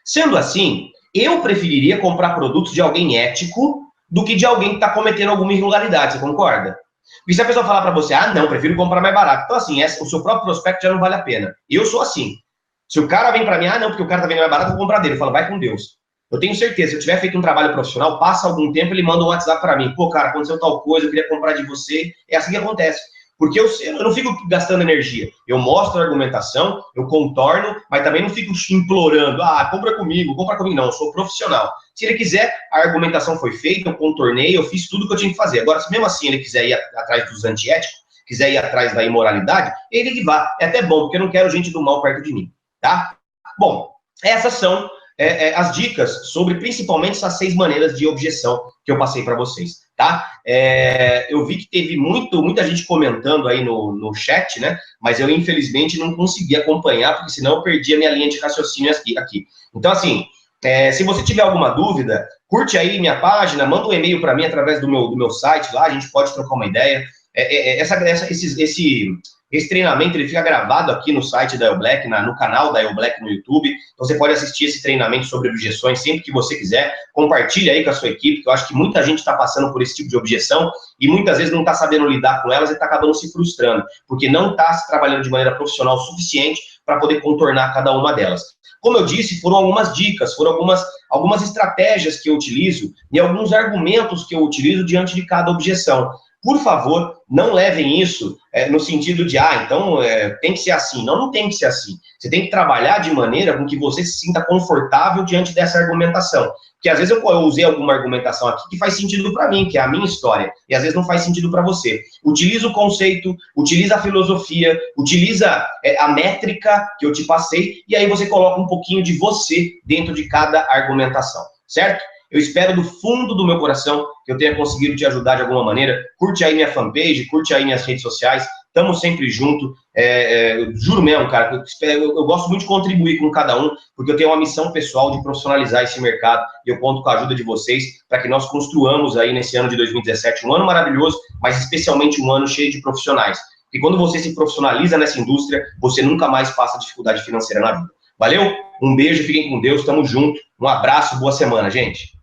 Sendo assim, eu preferiria comprar produtos de alguém ético do que de alguém que está cometendo alguma irregularidade, você concorda? Porque se a pessoa falar para você, não, prefiro comprar mais barato. Então, assim, o seu próprio prospecto já não vale a pena. Eu sou assim. Se o cara vem para mim, não, porque o cara tá vendendo mais barato, eu vou comprar dele. Eu falo, vai com Deus. Eu tenho certeza, se eu tiver feito um trabalho profissional, passa algum tempo, ele manda um WhatsApp para mim. Pô, cara, aconteceu tal coisa, eu queria comprar de você. É assim que acontece. Porque eu não fico gastando energia. Eu mostro a argumentação, eu contorno, mas também não fico implorando, compra comigo. Não, eu sou profissional. Se ele quiser, a argumentação foi feita, eu contornei, eu fiz tudo que eu tinha que fazer. Agora, se mesmo assim ele quiser ir atrás dos antiéticos, quiser ir atrás da imoralidade, ele que vá. É até bom, porque eu não quero gente do mal perto de mim. Tá? Bom, essas são as dicas sobre principalmente essas 6 maneiras de objeção que eu passei para vocês, tá? Eu vi que teve muita gente comentando aí no chat, né? Mas eu, infelizmente, não consegui acompanhar, porque senão eu perdi a minha linha de raciocínio aqui. Então, assim, se você tiver alguma dúvida, curte aí minha página, manda um e-mail para mim através do meu site lá, a gente pode trocar uma ideia. Esse treinamento ele fica gravado aqui no site da EOBlack, no canal da EOBlack no YouTube. Então você pode assistir esse treinamento sobre objeções sempre que você quiser. Compartilha aí com a sua equipe, que eu acho que muita gente está passando por esse tipo de objeção e muitas vezes não está sabendo lidar com elas e está acabando se frustrando, porque não está se trabalhando de maneira profissional suficiente para poder contornar cada uma delas. Como eu disse, foram algumas dicas, foram algumas estratégias que eu utilizo e alguns argumentos que eu utilizo diante de cada objeção. Por favor, não levem isso no sentido de, então tem que ser assim. Não tem que ser assim. Você tem que trabalhar de maneira com que você se sinta confortável diante dessa argumentação. Porque às vezes eu usei alguma argumentação aqui que faz sentido para mim, que é a minha história, e às vezes não faz sentido para você. Utiliza o conceito, utiliza a filosofia, utiliza a métrica que eu te passei, e aí você coloca um pouquinho de você dentro de cada argumentação, certo? Eu espero do fundo do meu coração que eu tenha conseguido te ajudar de alguma maneira. Curte aí minha fanpage, curte aí minhas redes sociais. Estamos sempre juntos. Juro mesmo, cara, eu gosto muito de contribuir com cada um, porque eu tenho uma missão pessoal de profissionalizar esse mercado e eu conto com a ajuda de vocês para que nós construamos aí nesse ano de 2017 um ano maravilhoso, mas especialmente um ano cheio de profissionais. E quando você se profissionaliza nessa indústria, você nunca mais passa dificuldade financeira na vida. Valeu? Um beijo, fiquem com Deus, tamo junto. Um abraço, boa semana, gente.